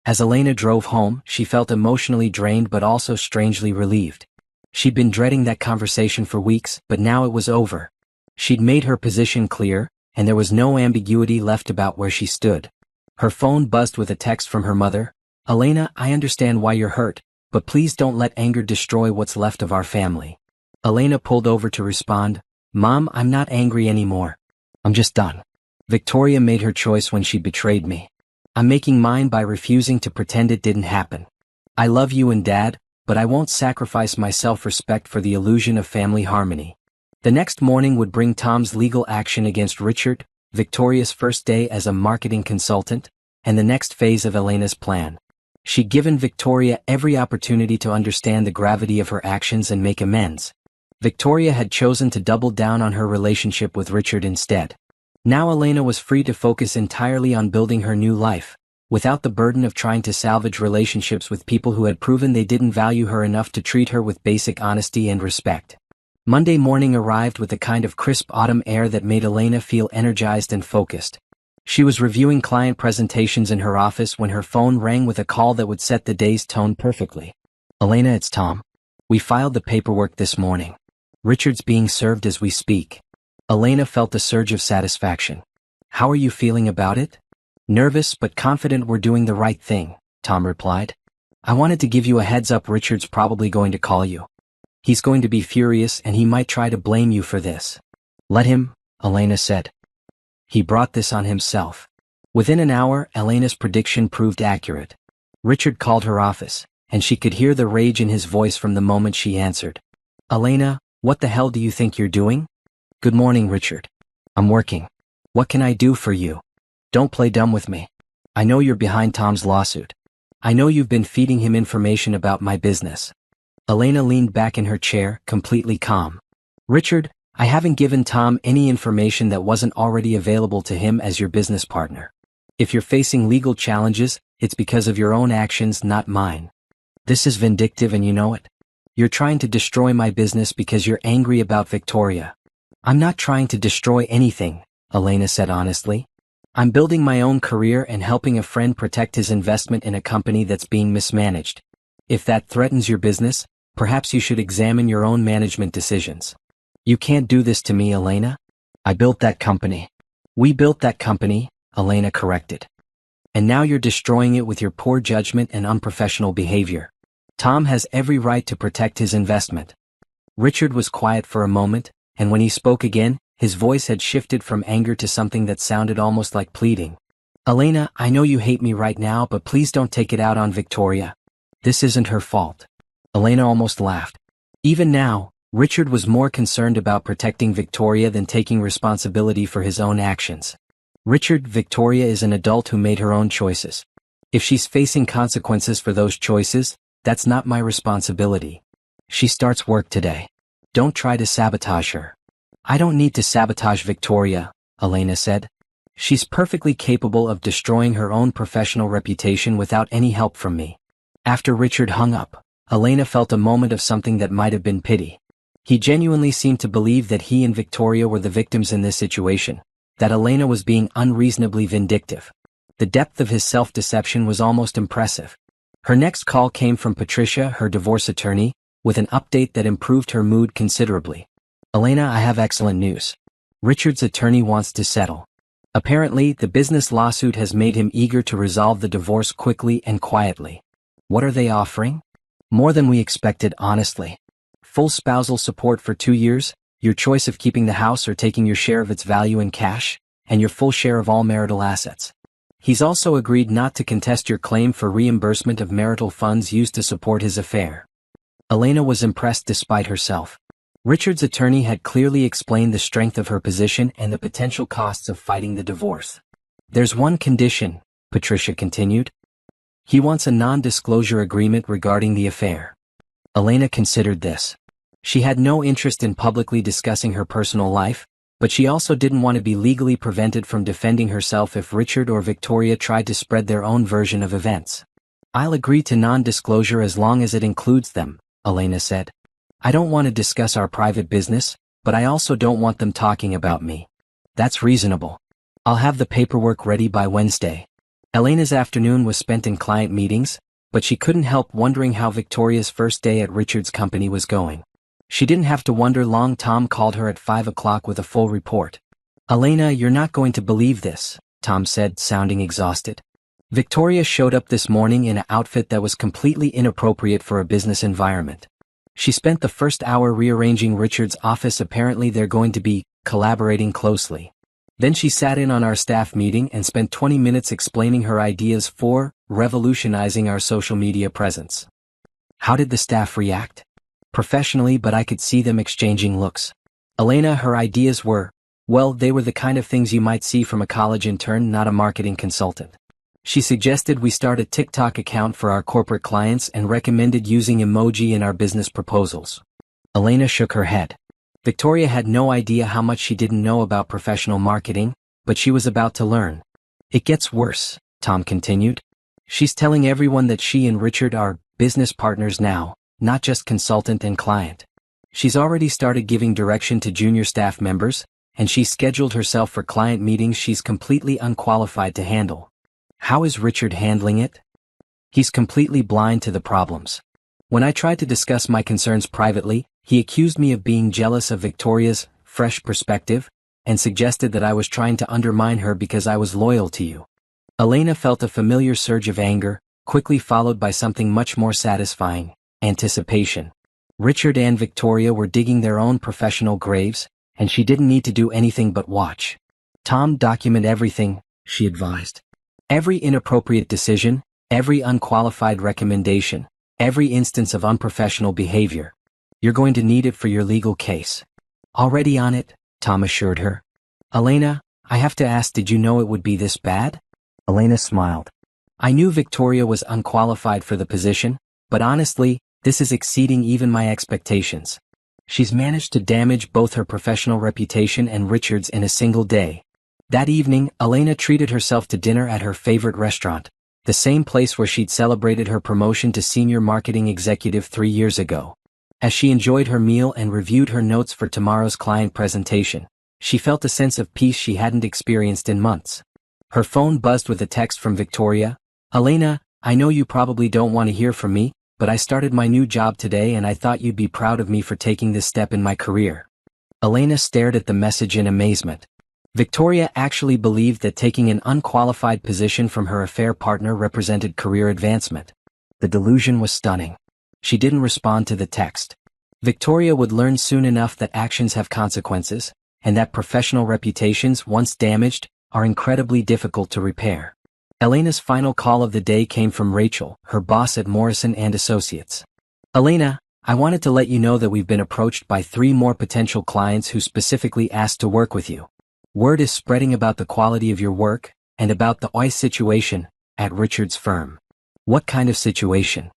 As Elena drove home, she felt emotionally drained but also strangely relieved. She'd been dreading that conversation for weeks, but now it was over. She'd made her position clear, and there was no ambiguity left about where she stood. Her phone buzzed with a text from her mother. Elena, I understand why you're hurt, but please don't let anger destroy what's left of our family. Elena pulled over to respond. Mom, I'm not angry anymore. I'm just done. Victoria made her choice when she betrayed me. I'm making mine by refusing to pretend it didn't happen. I love you and Dad, but I won't sacrifice my self-respect for the illusion of family harmony. The next morning would bring Tom's legal action against Richard, Victoria's first day as a marketing consultant, and the next phase of Elena's plan. She'd given Victoria every opportunity to understand the gravity of her actions and make amends. Victoria had chosen to double down on her relationship with Richard instead. Now Elena was free to focus entirely on building her new life, without the burden of trying to salvage relationships with people who had proven they didn't value her enough to treat her with basic honesty and respect. Monday morning arrived with the kind of crisp autumn air that made Elena feel energized and focused. She was reviewing client presentations in her office when her phone rang with a call that would set the day's tone perfectly. Elena, it's Tom. We filed the paperwork this morning. Richard's being served as we speak. Elena felt a surge of satisfaction. How are you feeling about it? Nervous but confident we're doing the right thing, Tom replied. I wanted to give you a heads up. Richard's probably going to call you. He's going to be furious and he might try to blame you for this. Let him, Elena said. He brought this on himself. Within an hour, Elena's prediction proved accurate. Richard called her office, and she could hear the rage in his voice from the moment she answered. Elena, what the hell do you think you're doing? Good morning, Richard. I'm working. What can I do for you? Don't play dumb with me. I know you're behind Tom's lawsuit. I know you've been feeding him information about my business. Elena leaned back in her chair, completely calm. Richard, I haven't given Tom any information that wasn't already available to him as your business partner. If you're facing legal challenges, it's because of your own actions, not mine. This is vindictive and you know it. You're trying to destroy my business because you're angry about Victoria. I'm not trying to destroy anything, Elena said honestly. I'm building my own career and helping a friend protect his investment in a company that's being mismanaged. If that threatens your business, perhaps you should examine your own management decisions. You can't do this to me, Elena. I built that company. We built that company, Elena corrected. And now you're destroying it with your poor judgment and unprofessional behavior. Tom has every right to protect his investment. Richard was quiet for a moment, and when he spoke again, his voice had shifted from anger to something that sounded almost like pleading. Elena, I know you hate me right now, but please don't take it out on Victoria. This isn't her fault. Elena almost laughed. Even now, Richard was more concerned about protecting Victoria than taking responsibility for his own actions. Victoria is an adult who made her own choices. If she's facing consequences for those choices, that's not my responsibility. She starts work today. Don't try to sabotage her. I don't need to sabotage Victoria, Elena said. She's perfectly capable of destroying her own professional reputation without any help from me. After Richard hung up, Elena felt a moment of something that might have been pity. He genuinely seemed to believe that he and Victoria were the victims in this situation, that Elena was being unreasonably vindictive. The depth of his self-deception was almost impressive. Her next call came from Patricia, her divorce attorney, with an update that improved her mood considerably. Elena, I have excellent news. Richard's attorney wants to settle. Apparently, the business lawsuit has made him eager to resolve the divorce quickly and quietly. What are they offering? More than we expected, honestly. Full spousal support for 2 years, your choice of keeping the house or taking your share of its value in cash, and your full share of all marital assets. He's also agreed not to contest your claim for reimbursement of marital funds used to support his affair. Elena was impressed despite herself. Richard's attorney had clearly explained the strength of her position and the potential costs of fighting the divorce. There's one condition, Patricia continued. He wants a non-disclosure agreement regarding the affair. Elena considered this. She had no interest in publicly discussing her personal life, but she also didn't want to be legally prevented from defending herself if Richard or Victoria tried to spread their own version of events. I'll agree to non-disclosure as long as it includes them, Elena said. I don't want to discuss our private business, but I also don't want them talking about me. That's reasonable. I'll have the paperwork ready by Wednesday. Elena's afternoon was spent in client meetings, but she couldn't help wondering how Victoria's first day at Richard's company was going. She didn't have to wonder long. Tom called her at 5 o'clock with a full report. Elena, you're not going to believe this, Tom said, sounding exhausted. Victoria showed up this morning in an outfit that was completely inappropriate for a business environment. She spent the first hour rearranging Richard's office. Apparently they're going to be collaborating closely. Then she sat in on our staff meeting and spent 20 minutes explaining her ideas for revolutionizing our social media presence. How did the staff react? Professionally, but I could see them exchanging looks. Elena, her ideas were, well, they were the kind of things you might see from a college intern, not a marketing consultant. She suggested we start a TikTok account for our corporate clients and recommended using emoji in our business proposals. Elena shook her head. Victoria had no idea how much she didn't know about professional marketing, but she was about to learn. It gets worse, Tom continued. She's telling everyone that she and Richard are business partners now, not just consultant and client. She's already started giving direction to junior staff members, and she's scheduled herself for client meetings she's completely unqualified to handle. How is Richard handling it? He's completely blind to the problems. When I tried to discuss my concerns privately, he accused me of being jealous of Victoria's fresh perspective, and suggested that I was trying to undermine her because I was loyal to you. Elena felt a familiar surge of anger, quickly followed by something much more satisfying, anticipation. Richard and Victoria were digging their own professional graves, and she didn't need to do anything but watch. Tom, document everything, she advised. Every inappropriate decision, every unqualified recommendation, every instance of unprofessional behavior. You're going to need it for your legal case. Already on it, Tom assured her. Elena, I have to ask, did you know it would be this bad? Elena smiled. I knew Victoria was unqualified for the position, but honestly, this is exceeding even my expectations. She's managed to damage both her professional reputation and Richard's in a single day. That evening, Elena treated herself to dinner at her favorite restaurant, the same place where she'd celebrated her promotion to senior marketing executive 3 years ago. As she enjoyed her meal and reviewed her notes for tomorrow's client presentation, she felt a sense of peace she hadn't experienced in months. Her phone buzzed with a text from Victoria. Elena, I know you probably don't want to hear from me, but I started my new job today and I thought you'd be proud of me for taking this step in my career. Elena stared at the message in amazement. Victoria actually believed that taking an unqualified position from her affair partner represented career advancement. The delusion was stunning. She didn't respond to the text. Victoria would learn soon enough that actions have consequences, and that professional reputations, once damaged, are incredibly difficult to repair. Elena's final call of the day came from Rachel, her boss at Morrison & Associates. Elena, I wanted to let you know that we've been approached by 3 more potential clients who specifically asked to work with you. Word is spreading about the quality of your work, and about the OI situation at Richard's firm. What kind of situation?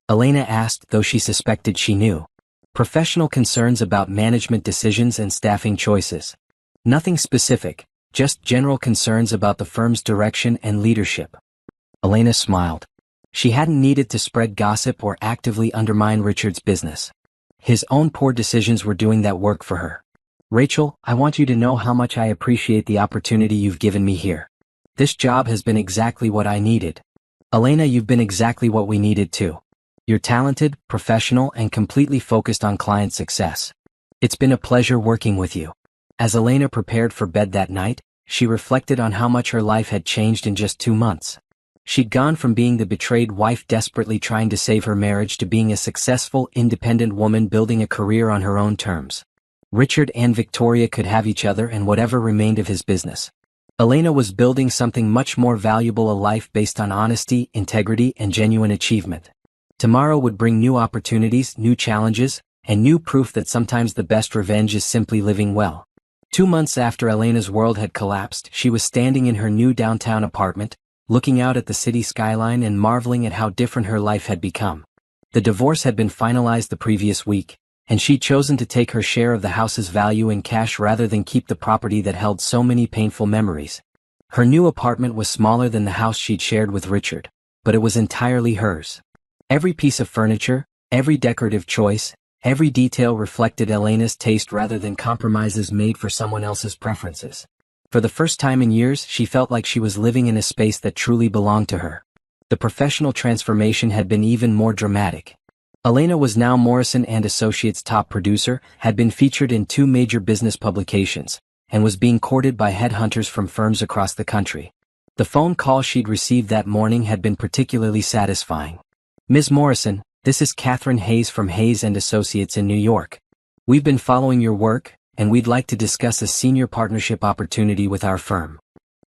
Elena asked, though she suspected she knew. Professional concerns about management decisions and staffing choices. Nothing specific, just general concerns about the firm's direction and leadership. Elena smiled. She hadn't needed to spread gossip or actively undermine Richard's business. His own poor decisions were doing that work for her. Rachel, I want you to know how much I appreciate the opportunity you've given me here. This job has been exactly what I needed. Elena, you've been exactly what we needed too. You're talented, professional, and completely focused on client success. It's been a pleasure working with you. As Elena prepared for bed that night, she reflected on how much her life had changed in just 2 months. She'd gone from being the betrayed wife desperately trying to save her marriage to being a successful, independent woman building a career on her own terms. Richard and Victoria could have each other and whatever remained of his business. Elena was building something much more valuable, a life based on honesty, integrity, and genuine achievement. Tomorrow would bring new opportunities, new challenges, and new proof that sometimes the best revenge is simply living well. 2 months after Elena's world had collapsed, she was standing in her new downtown apartment, looking out at the city skyline and marveling at how different her life had become. The divorce had been finalized the previous week, and she'd chosen to take her share of the house's value in cash rather than keep the property that held so many painful memories. Her new apartment was smaller than the house she'd shared with Richard, but it was entirely hers. Every piece of furniture, every decorative choice, every detail reflected Elena's taste rather than compromises made for someone else's preferences. For the first time in years, she felt like she was living in a space that truly belonged to her. The professional transformation had been even more dramatic. Elena was now Morrison & Associates' top producer, had been featured in 2 major business publications, and was being courted by headhunters from firms across the country. The phone call she'd received that morning had been particularly satisfying. Ms. Morrison, this is Catherine Hayes from Hayes & Associates in New York. We've been following your work, and we'd like to discuss a senior partnership opportunity with our firm.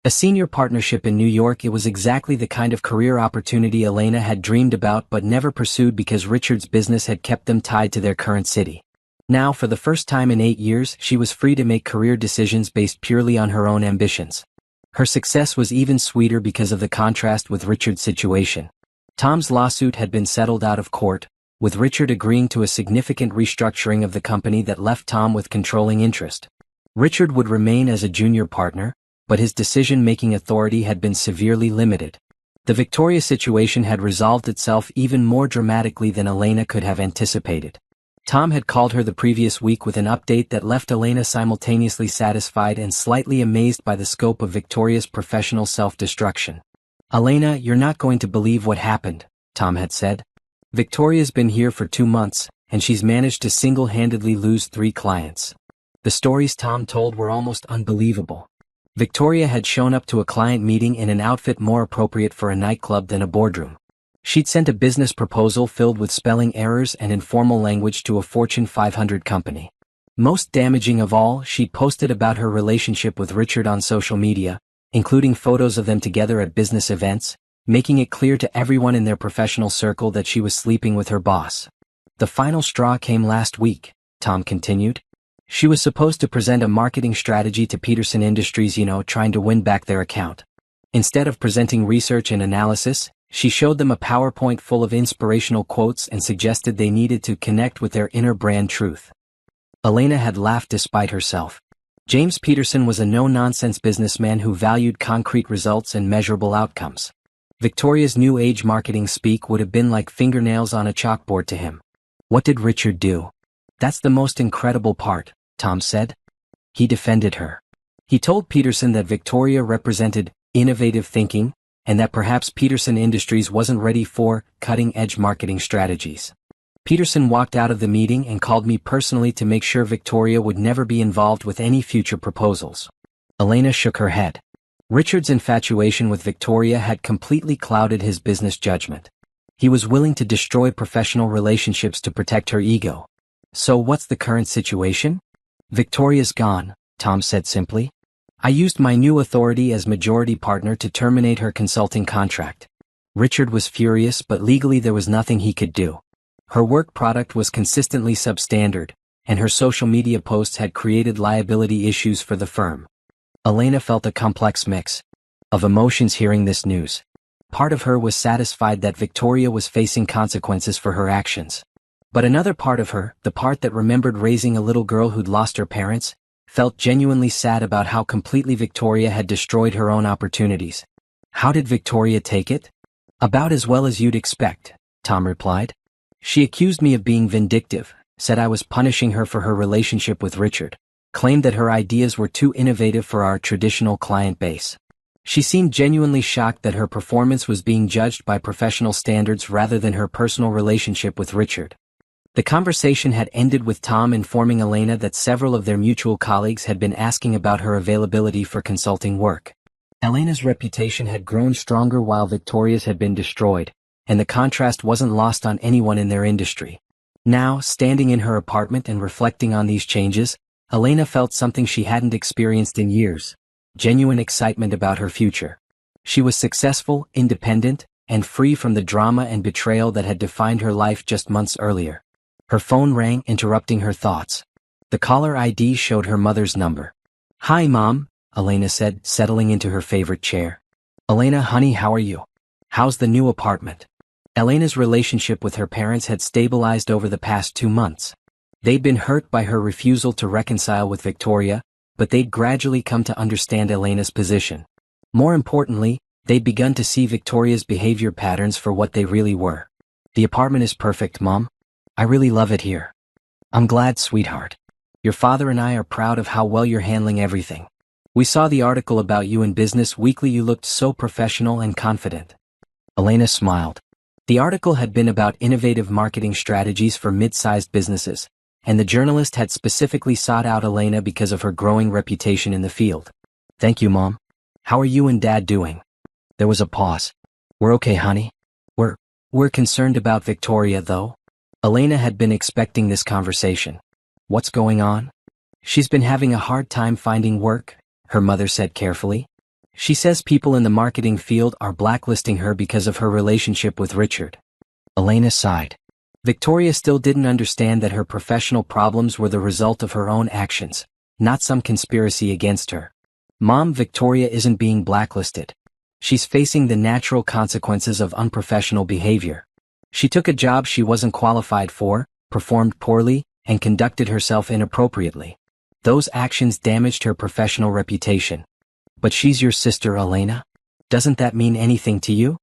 A senior partnership in New York. It was exactly the kind of career opportunity Elena had dreamed about but never pursued because Richard's business had kept them tied to their current city. Now, for the first time in 8 years, she was free to make career decisions based purely on her own ambitions. Her success was even sweeter because of the contrast with Richard's situation. Tom's lawsuit had been settled out of court, with Richard agreeing to a significant restructuring of the company that left Tom with controlling interest. Richard would remain as a junior partner, but his decision-making authority had been severely limited. The Victoria situation had resolved itself even more dramatically than Elena could have anticipated. Tom had called her the previous week with an update that left Elena simultaneously satisfied and slightly amazed by the scope of Victoria's professional self-destruction. "Elena, you're not going to believe what happened," Tom had said. "Victoria's been here for 2 months, and she's managed to single-handedly lose 3 clients." The stories Tom told were almost unbelievable. Victoria had shown up to a client meeting in an outfit more appropriate for a nightclub than a boardroom. She'd sent a business proposal filled with spelling errors and informal language to a Fortune 500 company. Most damaging of all, she'd posted about her relationship with Richard on social media, including photos of them together at business events, making it clear to everyone in their professional circle that she was sleeping with her boss. "The final straw came last week," Tom continued. "She was supposed to present a marketing strategy to Peterson Industries, trying to win back their account. Instead of presenting research and analysis, she showed them a PowerPoint full of inspirational quotes and suggested they needed to connect with their inner brand truth." Elena had laughed despite herself. James Peterson was a no-nonsense businessman who valued concrete results and measurable outcomes. Victoria's new age marketing speak would have been like fingernails on a chalkboard to him. What did Richard do? "That's the most incredible part," Tom said. He defended her. He told Peterson that Victoria represented innovative thinking, and that perhaps Peterson Industries wasn't ready for cutting-edge marketing strategies. Peterson walked out of the meeting and called me personally to make sure Victoria would never be involved with any future proposals. Elena shook her head. Richard's infatuation with Victoria had completely clouded his business judgment. He was willing to destroy professional relationships to protect her ego. "So what's the current situation?" "Victoria's gone," Tom said simply. "I used my new authority as majority partner to terminate her consulting contract." Richard was furious, but legally there was nothing he could do. Her work product was consistently substandard, and her social media posts had created liability issues for the firm. Elena felt a complex mix of emotions hearing this news. Part of her was satisfied that Victoria was facing consequences for her actions. But another part of her, the part that remembered raising a little girl who'd lost her parents, felt genuinely sad about how completely Victoria had destroyed her own opportunities. How did Victoria take it? About as well as you'd expect, Tom replied. She accused me of being vindictive, said I was punishing her for her relationship with Richard, claimed that her ideas were too innovative for our traditional client base. She seemed genuinely shocked that her performance was being judged by professional standards rather than her personal relationship with Richard. The conversation had ended with Tom informing Elena that several of their mutual colleagues had been asking about her availability for consulting work. Elena's reputation had grown stronger while Victoria's had been destroyed, and the contrast wasn't lost on anyone in their industry. Now, standing in her apartment and reflecting on these changes, Elena felt something she hadn't experienced in years: genuine excitement about her future. She was successful, independent, and free from the drama and betrayal that had defined her life just months earlier. Her phone rang, interrupting her thoughts. The caller ID showed her mother's number. "Hi, Mom," Elena said, settling into her favorite chair. "Elena, honey, how are you? How's the new apartment?" Elena's relationship with her parents had stabilized over the past 2 months. They'd been hurt by her refusal to reconcile with Victoria, but they'd gradually come to understand Elena's position. More importantly, they'd begun to see Victoria's behavior patterns for what they really were. "The apartment is perfect, Mom. I really love it here." "I'm glad, sweetheart. Your father and I are proud of how well you're handling everything. We saw the article about you in Business Weekly. You looked so professional and confident." Elena smiled. The article had been about innovative marketing strategies for mid-sized businesses, and the journalist had specifically sought out Elena because of her growing reputation in the field. "Thank you, Mom. How are you and Dad doing?" There was a pause. "We're okay, honey. We're concerned about Victoria, though." Elena had been expecting this conversation. "What's going on?" "She's been having a hard time finding work," her mother said carefully. "She says people in the marketing field are blacklisting her because of her relationship with Richard." Elena sighed. Victoria still didn't understand that her professional problems were the result of her own actions, not some conspiracy against her. "Mom, Victoria isn't being blacklisted. She's facing the natural consequences of unprofessional behavior. She took a job she wasn't qualified for, performed poorly, and conducted herself inappropriately. Those actions damaged her professional reputation." "But she's your sister, Elena. Doesn't that mean anything to you?"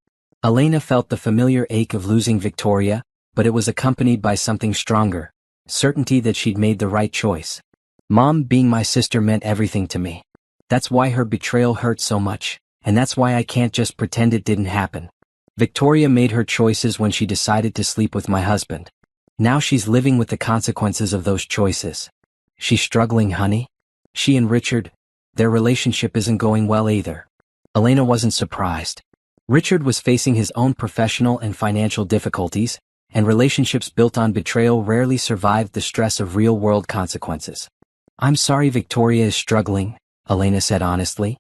Elena felt the familiar ache of losing Victoria, but it was accompanied by something stronger: certainty that she'd made the right choice. "Mom, being my sister meant everything to me. That's why her betrayal hurt so much, and that's why I can't just pretend it didn't happen. Victoria made her choices when she decided to sleep with my husband. Now she's living with the consequences of those choices. She's struggling, honey. She and Richard, their relationship isn't going well either." Elena wasn't surprised. Richard was facing his own professional and financial difficulties, and relationships built on betrayal rarely survived the stress of real-world consequences. "I'm sorry Victoria is struggling," Elena said honestly.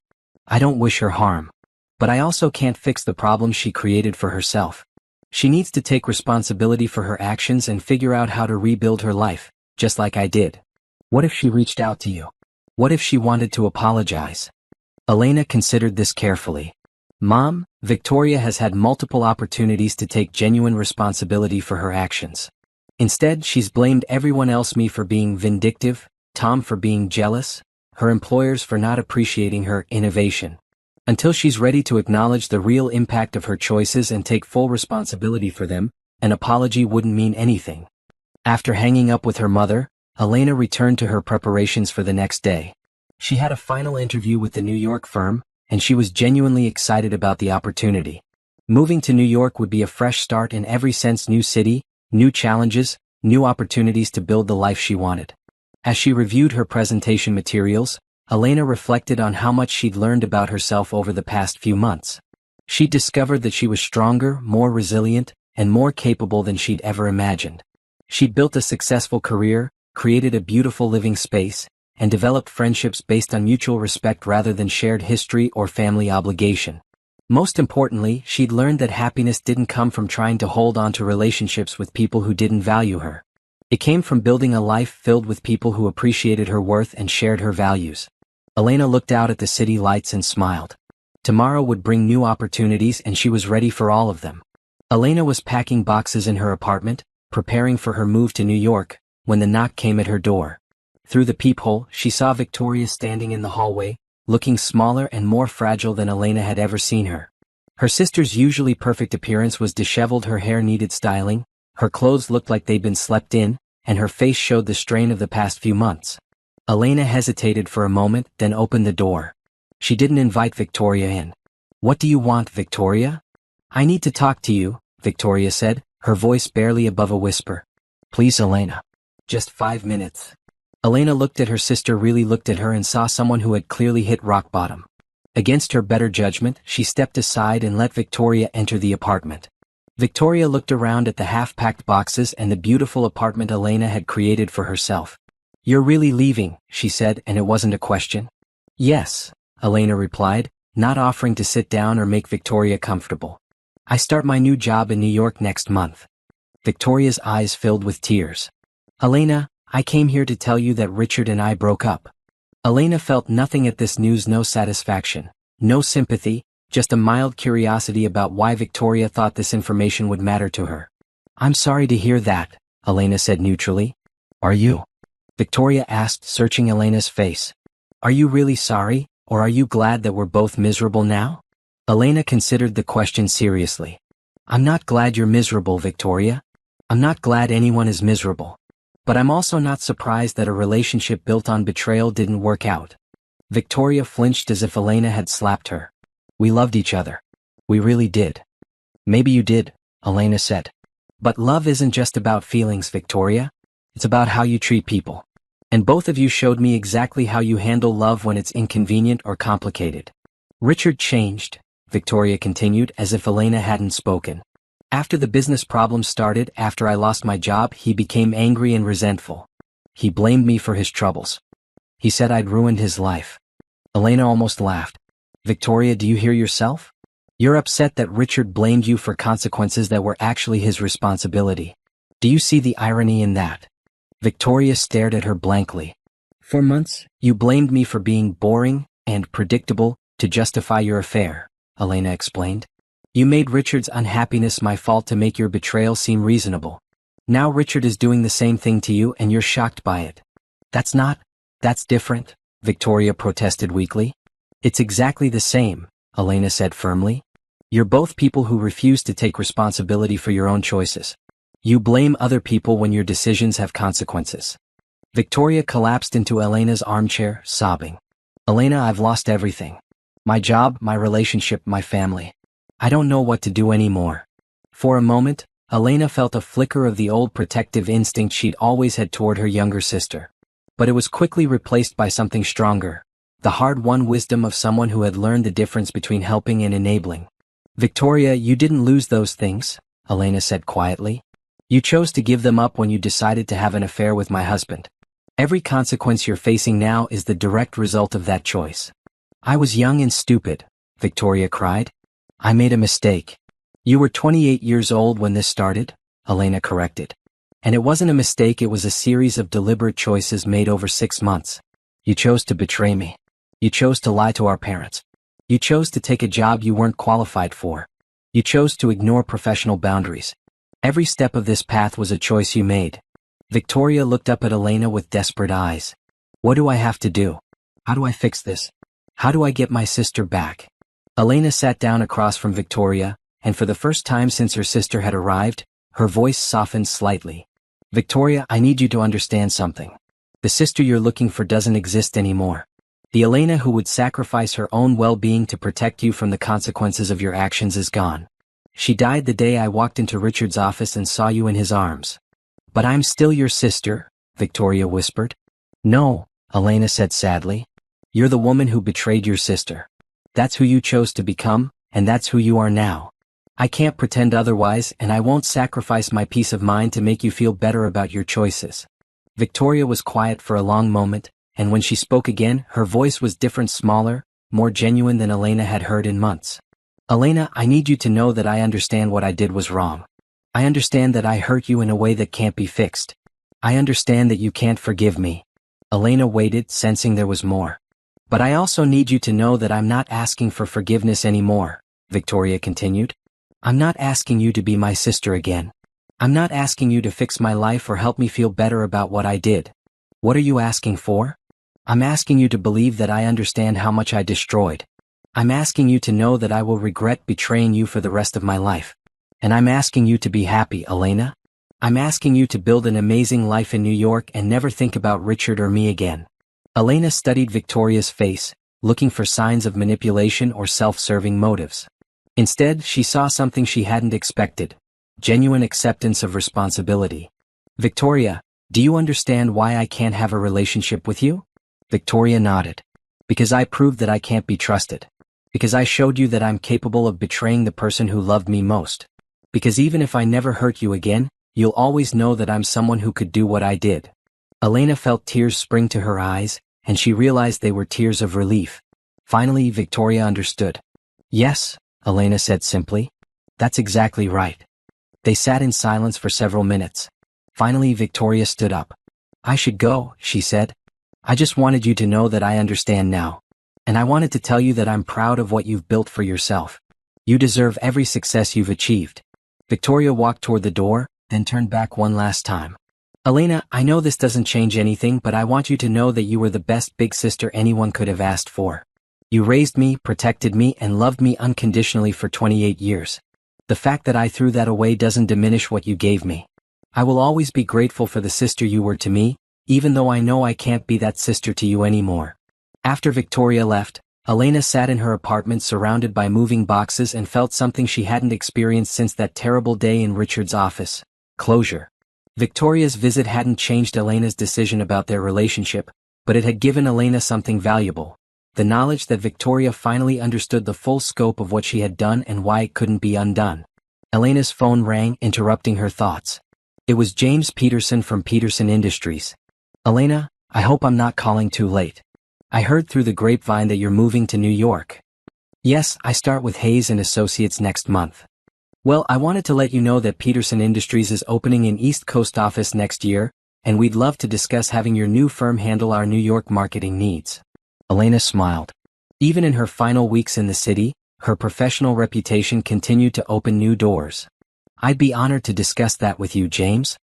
"I don't wish her harm. But I also can't fix the problems she created for herself. She needs to take responsibility for her actions and figure out how to rebuild her life, just like I did." "What if she reached out to you? What if she wanted to apologize?" Elena considered this carefully. "Mom, Victoria has had multiple opportunities to take genuine responsibility for her actions. Instead, she's blamed everyone else: me for being vindictive, Tom for being jealous, her employers for not appreciating her innovation. Until she's ready to acknowledge the real impact of her choices and take full responsibility for them, an apology wouldn't mean anything." After hanging up with her mother, Elena returned to her preparations for the next day. She had a final interview with the New York firm, and she was genuinely excited about the opportunity. Moving to New York would be a fresh start in every sense: new city, new challenges, new opportunities to build the life she wanted. As she reviewed her presentation materials, Elena reflected on how much she'd learned about herself over the past few months. She'd discovered that she was stronger, more resilient, and more capable than she'd ever imagined. She'd built a successful career, created a beautiful living space, and developed friendships based on mutual respect rather than shared history or family obligation. Most importantly, she'd learned that happiness didn't come from trying to hold on to relationships with people who didn't value her. It came from building a life filled with people who appreciated her worth and shared her values. Elena looked out at the city lights and smiled. Tomorrow would bring new opportunities and she was ready for all of them. Elena was packing boxes in her apartment, preparing for her move to New York, when the knock came at her door. Through the peephole, she saw Victoria standing in the hallway, looking smaller and more fragile than Elena had ever seen her. Her sister's usually perfect appearance was disheveled, her hair needed styling, her clothes looked like they'd been slept in, and her face showed the strain of the past few months. Elena hesitated for a moment, then opened the door. She didn't invite Victoria in. "What do you want, Victoria?" "I need to talk to you," Victoria said, her voice barely above a whisper. "Please, Elena. Just 5 minutes." Elena looked at her sister, really looked at her, and saw someone who had clearly hit rock bottom. Against her better judgment, she stepped aside and let Victoria enter the apartment. Victoria looked around at the half-packed boxes and the beautiful apartment Elena had created for herself. "You're really leaving," she said, and it wasn't a question. "Yes," Elena replied, not offering to sit down or make Victoria comfortable. "I start my new job in New York next month." Victoria's eyes filled with tears. "Elena, I came here to tell you that Richard and I broke up." Elena felt nothing at this news, no satisfaction, no sympathy, just a mild curiosity about why Victoria thought this information would matter to her. "I'm sorry to hear that," Elena said neutrally. "Are you?" Victoria asked, searching Elena's face. "Are you really sorry, or are you glad that we're both miserable now?" Elena considered the question seriously. "I'm not glad you're miserable, Victoria. I'm not glad anyone is miserable. But I'm also not surprised that a relationship built on betrayal didn't work out." Victoria flinched as if Elena had slapped her. "We loved each other. We really did." "Maybe you did," Elena said. "But love isn't just about feelings, Victoria. It's about how you treat people. And both of you showed me exactly how you handle love when it's inconvenient or complicated." "Richard changed," Victoria continued, as if Elena hadn't spoken. "After the business problems started, after I lost my job, he became angry and resentful. He blamed me for his troubles. He said I'd ruined his life." Elena almost laughed. "Victoria, do you hear yourself? You're upset that Richard blamed you for consequences that were actually his responsibility. Do you see the irony in that?" Victoria stared at her blankly. "For months, you blamed me for being boring and predictable to justify your affair," Elena explained. "You made Richard's unhappiness my fault to make your betrayal seem reasonable. Now Richard is doing the same thing to you and you're shocked by it." That's different," Victoria protested weakly. "It's exactly the same," Elena said firmly. "You're both people who refuse to take responsibility for your own choices. You blame other people when your decisions have consequences." Victoria collapsed into Elena's armchair, sobbing. "Elena, I've lost everything. My job, my relationship, my family. I don't know what to do anymore." For a moment, Elena felt a flicker of the old protective instinct she'd always had toward her younger sister. But it was quickly replaced by something stronger, the hard-won wisdom of someone who had learned the difference between helping and enabling. "Victoria, you didn't lose those things," Elena said quietly. "You chose to give them up when you decided to have an affair with my husband. Every consequence you're facing now is the direct result of that choice." "I was young and stupid," Victoria cried. "I made a mistake." "You were 28 years old when this started," Elena corrected. "And it wasn't a mistake, it was a series of deliberate choices made over 6 months. You chose to betray me. You chose to lie to our parents. You chose to take a job you weren't qualified for. You chose to ignore professional boundaries. Every step of this path was a choice you made." Victoria looked up at Elena with desperate eyes. "What do I have to do? How do I fix this? How do I get my sister back?" Elena sat down across from Victoria, and for the first time since her sister had arrived, her voice softened slightly. "Victoria, I need you to understand something. The sister you're looking for doesn't exist anymore. The Elena who would sacrifice her own well-being to protect you from the consequences of your actions is gone. She died the day I walked into Richard's office and saw you in his arms." "But I'm still your sister," Victoria whispered. "No," Elena said sadly. "You're the woman who betrayed your sister. That's who you chose to become, and that's who you are now. I can't pretend otherwise, and I won't sacrifice my peace of mind to make you feel better about your choices." Victoria was quiet for a long moment, and when she spoke again, her voice was different, smaller, more genuine than Elena had heard in months. Elena, I need you to know that I understand what I did was wrong. I understand that I hurt you in a way that can't be fixed. I understand that you can't forgive me. Elena waited, sensing there was more. But I also need you to know that I'm not asking for forgiveness anymore, Victoria continued. I'm not asking you to be my sister again. I'm not asking you to fix my life or help me feel better about what I did. What are you asking for? I'm asking you to believe that I understand how much I destroyed. I'm asking you to know that I will regret betraying you for the rest of my life. And I'm asking you to be happy, Elena. I'm asking you to build an amazing life in New York and never think about Richard or me again. Elena studied Victoria's face, looking for signs of manipulation or self-serving motives. Instead, she saw something she hadn't expected: genuine acceptance of responsibility. Victoria, do you understand why I can't have a relationship with you? Victoria nodded. Because I proved that I can't be trusted. Because I showed you that I'm capable of betraying the person who loved me most. Because even if I never hurt you again, you'll always know that I'm someone who could do what I did. Elena felt tears spring to her eyes, and she realized they were tears of relief. Finally, Victoria understood. Yes, Elena said simply. That's exactly right. They sat in silence for several minutes. Finally, Victoria stood up. I should go, she said. I just wanted you to know that I understand now. And I wanted to tell you that I'm proud of what you've built for yourself. You deserve every success you've achieved. Victoria walked toward the door, then turned back one last time. Elena, I know this doesn't change anything, but I want you to know that you were the best big sister anyone could have asked for. You raised me, protected me, and loved me unconditionally for 28 years. The fact that I threw that away doesn't diminish what you gave me. I will always be grateful for the sister you were to me, even though I know I can't be that sister to you anymore. After Victoria left, Elena sat in her apartment surrounded by moving boxes and felt something she hadn't experienced since that terrible day in Richard's office: closure. Victoria's visit hadn't changed Elena's decision about their relationship, but it had given Elena something valuable: the knowledge that Victoria finally understood the full scope of what she had done and why it couldn't be undone. Elena's phone rang, interrupting her thoughts. It was James Peterson from Peterson Industries. Elena, I hope I'm not calling too late. I heard through the grapevine that you're moving to New York. Yes, I start with Hayes & Associates next month. Well, I wanted to let you know that Peterson Industries is opening an East Coast office next year, and we'd love to discuss having your new firm handle our New York marketing needs. Elena smiled. Even in her final weeks in the city, her professional reputation continued to open new doors. I'd be honored to discuss that with you, James.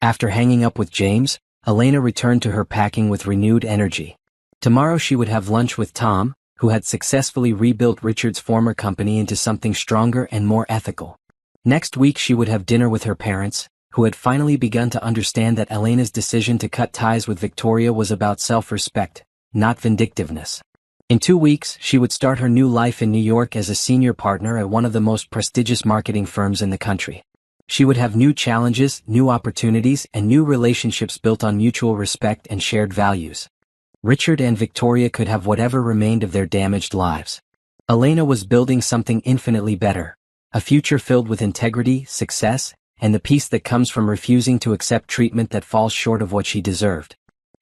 After hanging up with James, Elena returned to her packing with renewed energy. Tomorrow she would have lunch with Tom, who had successfully rebuilt Richard's former company into something stronger and more ethical. Next week she would have dinner with her parents, who had finally begun to understand that Elena's decision to cut ties with Victoria was about self-respect, not vindictiveness. In 2 weeks she would start her new life in New York as a senior partner at one of the most prestigious marketing firms in the country. She would have new challenges, new opportunities, and new relationships built on mutual respect and shared values. Richard and Victoria could have whatever remained of their damaged lives. Elena was building something infinitely better: a future filled with integrity, success, and the peace that comes from refusing to accept treatment that falls short of what she deserved.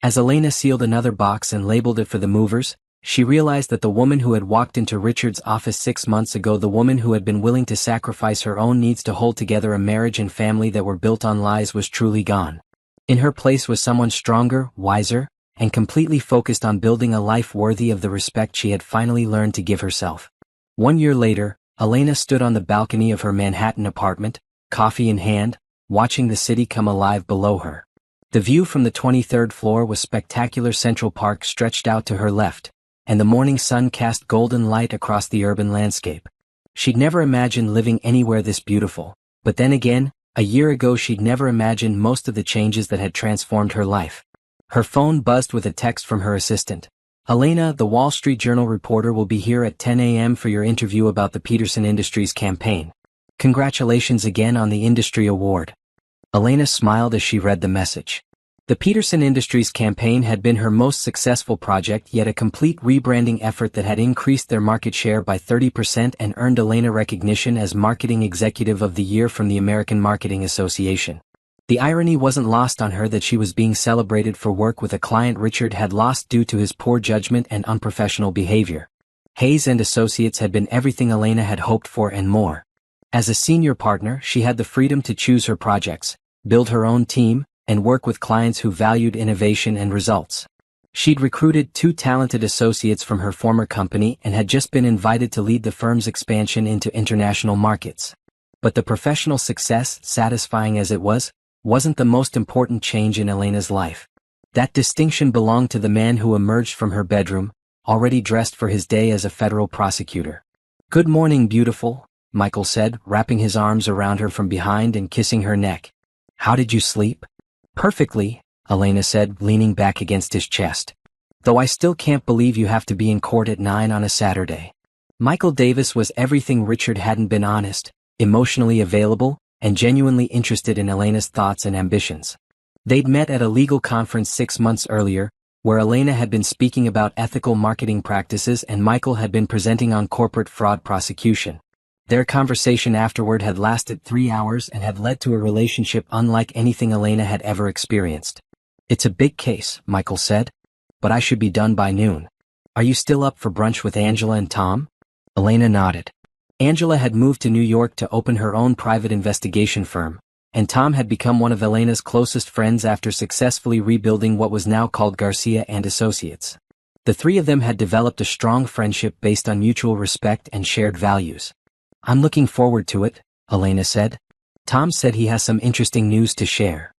As Elena sealed another box and labeled it for the movers, she realized that the woman who had walked into Richard's office 6 months ago, the woman who had been willing to sacrifice her own needs to hold together a marriage and family that were built on lies, was truly gone. In her place was someone stronger, wiser, and completely focused on building a life worthy of the respect she had finally learned to give herself. 1 year later, Elena stood on the balcony of her Manhattan apartment, coffee in hand, watching the city come alive below her. The view from the 23rd floor was spectacular. Central Park stretched out to her left, and the morning sun cast golden light across the urban landscape. She'd never imagined living anywhere this beautiful, but then again, a year ago she'd never imagined most of the changes that had transformed her life. Her phone buzzed with a text from her assistant. Elena, the Wall Street Journal reporter will be here at 10 a.m. for your interview about the Peterson Industries campaign. Congratulations again on the industry award. Elena smiled as she read the message. The Peterson Industries campaign had been her most successful project yet, a complete rebranding effort that had increased their market share by 30% and earned Elena recognition as Marketing Executive of the Year from the American Marketing Association. The irony wasn't lost on her that she was being celebrated for work with a client Richard had lost due to his poor judgment and unprofessional behavior. Hayes and Associates had been everything Elena had hoped for and more. As a senior partner, she had the freedom to choose her projects, build her own team, and work with clients who valued innovation and results. She'd recruited 2 talented associates from her former company and had just been invited to lead the firm's expansion into international markets. But the professional success, satisfying as it was, wasn't the most important change in Elena's life. That distinction belonged to the man who emerged from her bedroom, already dressed for his day as a federal prosecutor. "Good morning, beautiful," Michael said, wrapping his arms around her from behind and kissing her neck. "How did you sleep?" "Perfectly," Elena said, leaning back against his chest. "Though I still can't believe you have to be in court at 9 on a Saturday." Michael Davis was everything Richard hadn't been: honest, emotionally available, and genuinely interested in Elena's thoughts and ambitions. They'd met at a legal conference 6 months earlier, where Elena had been speaking about ethical marketing practices and Michael had been presenting on corporate fraud prosecution. Their conversation afterward had lasted 3 hours and had led to a relationship unlike anything Elena had ever experienced. "It's a big case," Michael said, "but I should be done by noon. Are you still up for brunch with Angela and Tom?" Elena nodded. Angela had moved to New York to open her own private investigation firm, and Tom had become one of Elena's closest friends after successfully rebuilding what was now called Garcia and Associates. The 3 of them had developed a strong friendship based on mutual respect and shared values. "I'm looking forward to it," Elena said. "Tom said he has some interesting news to share."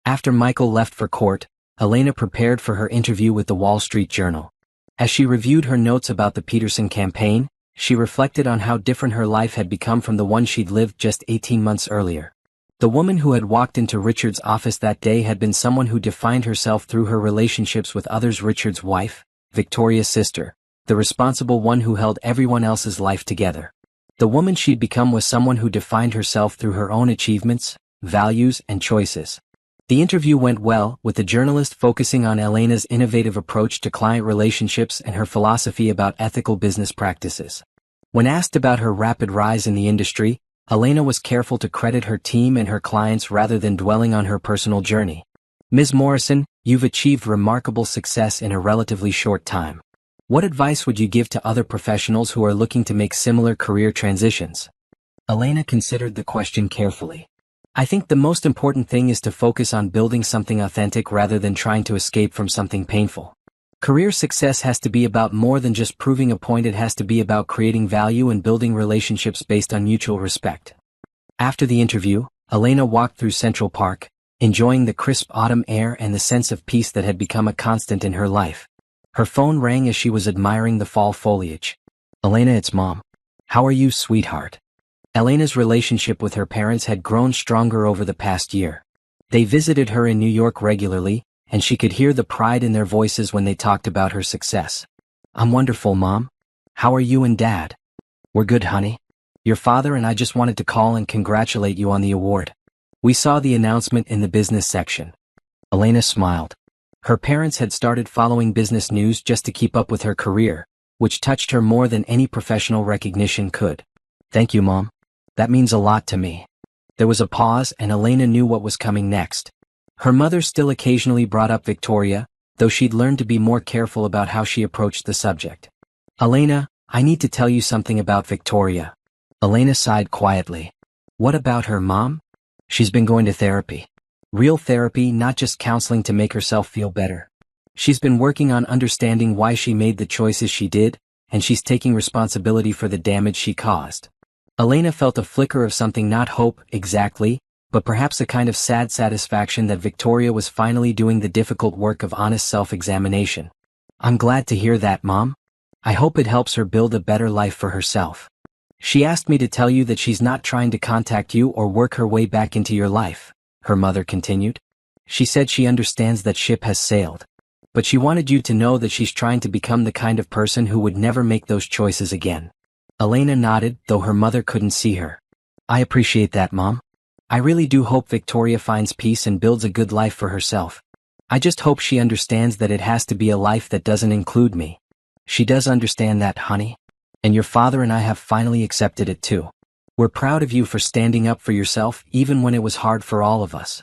After Michael left for court, Elena prepared for her interview with the Wall Street Journal. As she reviewed her notes about the Peterson campaign, she reflected on how different her life had become from the one she'd lived just 18 months earlier. The woman who had walked into Richard's office that day had been someone who defined herself through her relationships with others: Richard's wife, Victoria's sister, the responsible one who held everyone else's life together. The woman she'd become was someone who defined herself through her own achievements, values, and choices. The interview went well, with the journalist focusing on Elena's innovative approach to client relationships and her philosophy about ethical business practices. When asked about her rapid rise in the industry, Elena was careful to credit her team and her clients rather than dwelling on her personal journey. "Ms. Morrison, you've achieved remarkable success in a relatively short time. What advice would you give to other professionals who are looking to make similar career transitions?" Elena considered the question carefully. "I think the most important thing is to focus on building something authentic rather than trying to escape from something painful. Career success has to be about more than just proving a point. It has to be about creating value and building relationships based on mutual respect." After the interview, Elena walked through Central Park, enjoying the crisp autumn air and the sense of peace that had become a constant in her life. Her phone rang as she was admiring the fall foliage. "Elena, it's Mom. How are you, sweetheart?" Elena's relationship with her parents had grown stronger over the past year. They visited her in New York regularly, and she could hear the pride in their voices when they talked about her success. "I'm wonderful, Mom. How are you and Dad?" "We're good, honey. Your father and I just wanted to call and congratulate you on the award. We saw the announcement in the business section." Elena smiled. Her parents had started following business news just to keep up with her career, which touched her more than any professional recognition could. "Thank you, Mom. That means a lot to me." There was a pause, and Elena knew what was coming next. Her mother still occasionally brought up Victoria, though she'd learned to be more careful about how she approached the subject. "Elena, I need to tell you something about Victoria." Elena sighed quietly. "What about her, Mom?" "She's been going to therapy. Real therapy, not just counseling to make herself feel better. She's been working on understanding why she made the choices she did, and she's taking responsibility for the damage she caused." Elena felt a flicker of something, not hope exactly, but perhaps a kind of sad satisfaction that Victoria was finally doing the difficult work of honest self-examination. "I'm glad to hear that, Mom. I hope it helps her build a better life for herself. She asked me to tell you that she's not trying to contact you or work her way back into your life," her mother continued. "She said she understands that ship has sailed. But she wanted you to know that she's trying to become the kind of person who would never make those choices again." Elena nodded, though her mother couldn't see her. "I appreciate that, Mom. I really do hope Victoria finds peace and builds a good life for herself. I just hope she understands that it has to be a life that doesn't include me." "She does understand that, honey. And your father and I have finally accepted it too. We're proud of you for standing up for yourself even when it was hard for all of us."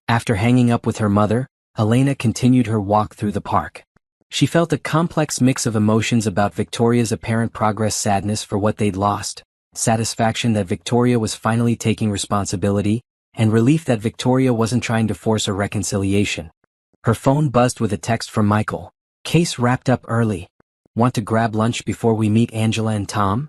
After hanging up with her mother, Elena continued her walk through the park. She felt a complex mix of emotions about Victoria's apparent progress, sadness for what they'd lost, satisfaction that Victoria was finally taking responsibility, and relief that Victoria wasn't trying to force a reconciliation. Her phone buzzed with a text from Michael. Case wrapped up early. Want to grab lunch before we meet Angela and Tom?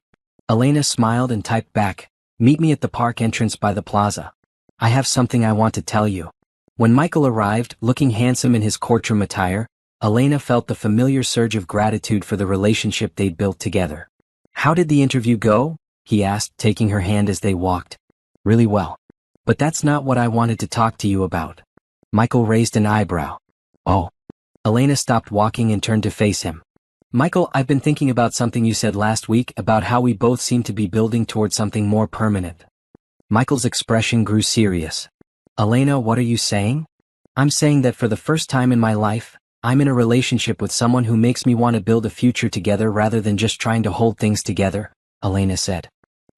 Elena smiled and typed back, meet me at the park entrance by the plaza. I have something I want to tell you. When Michael arrived, looking handsome in his courtroom attire, Elena felt the familiar surge of gratitude for the relationship they'd built together. How did the interview go? He asked, taking her hand as they walked. Really well. But that's not what I wanted to talk to you about. Michael raised an eyebrow. Oh. Elena stopped walking and turned to face him. Michael, I've been thinking about something you said last week about how we both seem to be building toward something more permanent. Michael's expression grew serious. Elena, what are you saying? I'm saying that for the first time in my life, I'm in a relationship with someone who makes me want to build a future together rather than just trying to hold things together, Elena said.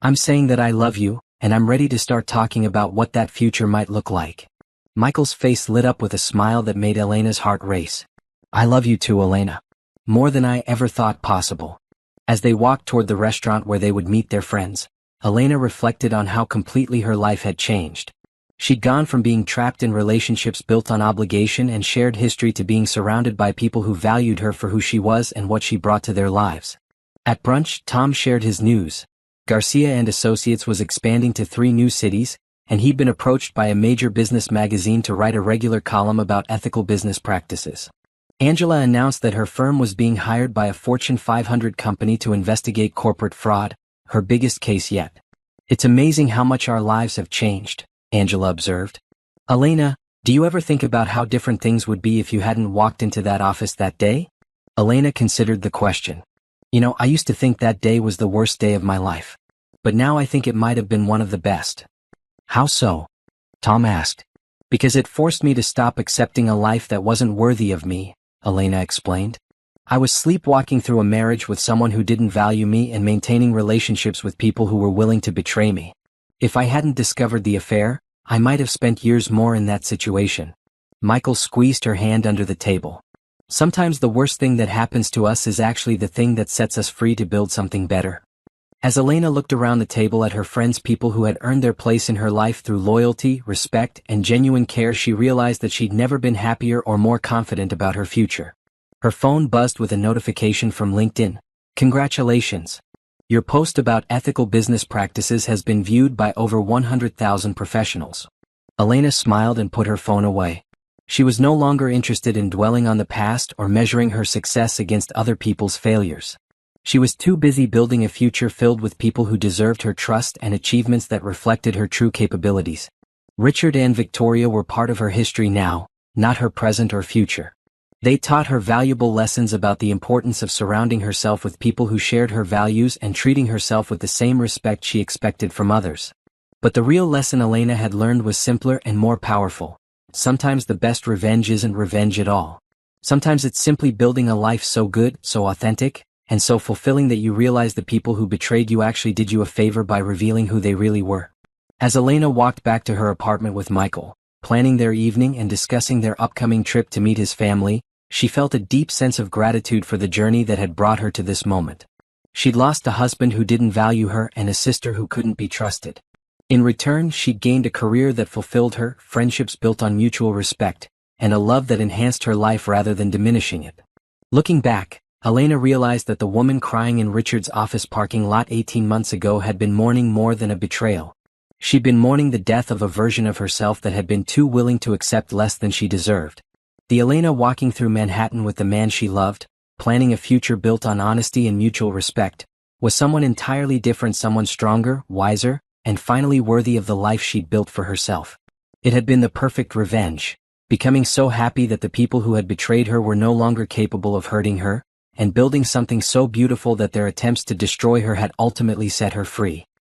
I'm saying that I love you, and I'm ready to start talking about what that future might look like. Michael's face lit up with a smile that made Elena's heart race. I love you too, Elena. More than I ever thought possible. As they walked toward the restaurant where they would meet their friends, Elena reflected on how completely her life had changed. She'd gone from being trapped in relationships built on obligation and shared history to being surrounded by people who valued her for who she was and what she brought to their lives. At brunch, Tom shared his news. Garcia and Associates was expanding to 3 new cities, and he'd been approached by a major business magazine to write a regular column about ethical business practices. Angela announced that her firm was being hired by a Fortune 500 company to investigate corporate fraud, her biggest case yet. It's amazing how much our lives have changed, Angela observed. Elena, do you ever think about how different things would be if you hadn't walked into that office that day? Elena considered the question. You know, I used to think that day was the worst day of my life. But now I think it might have been one of the best. How so? Tom asked. Because it forced me to stop accepting a life that wasn't worthy of me, Elena explained. I was sleepwalking through a marriage with someone who didn't value me and maintaining relationships with people who were willing to betray me. If I hadn't discovered the affair, I might have spent years more in that situation. Michael squeezed her hand under the table. Sometimes the worst thing that happens to us is actually the thing that sets us free to build something better. As Elena looked around the table at her friends, people who had earned their place in her life through loyalty, respect, and genuine care, she realized that she'd never been happier or more confident about her future. Her phone buzzed with a notification from LinkedIn. Congratulations! Your post about ethical business practices has been viewed by over 100,000 professionals. Elena smiled and put her phone away. She was no longer interested in dwelling on the past or measuring her success against other people's failures. She was too busy building a future filled with people who deserved her trust and achievements that reflected her true capabilities. Richard and Victoria were part of her history now, not her present or future. They taught her valuable lessons about the importance of surrounding herself with people who shared her values and treating herself with the same respect she expected from others. But the real lesson Elena had learned was simpler and more powerful. Sometimes the best revenge isn't revenge at all. Sometimes it's simply building a life so good, so authentic, and so fulfilling that you realize the people who betrayed you actually did you a favor by revealing who they really were. As Elena walked back to her apartment with Michael, planning their evening and discussing their upcoming trip to meet his family, she felt a deep sense of gratitude for the journey that had brought her to this moment. She'd lost a husband who didn't value her and a sister who couldn't be trusted. In return, she'd gained a career that fulfilled her, friendships built on mutual respect, and a love that enhanced her life rather than diminishing it. Looking back, Elena realized that the woman crying in Richard's office parking lot 18 months ago had been mourning more than a betrayal. She'd been mourning the death of a version of herself that had been too willing to accept less than she deserved. The Elena walking through Manhattan with the man she loved, planning a future built on honesty and mutual respect, was someone entirely different, someone stronger, wiser, and finally worthy of the life she'd built for herself. It had been the perfect revenge, becoming so happy that the people who had betrayed her were no longer capable of hurting her, and building something so beautiful that their attempts to destroy her had ultimately set her free.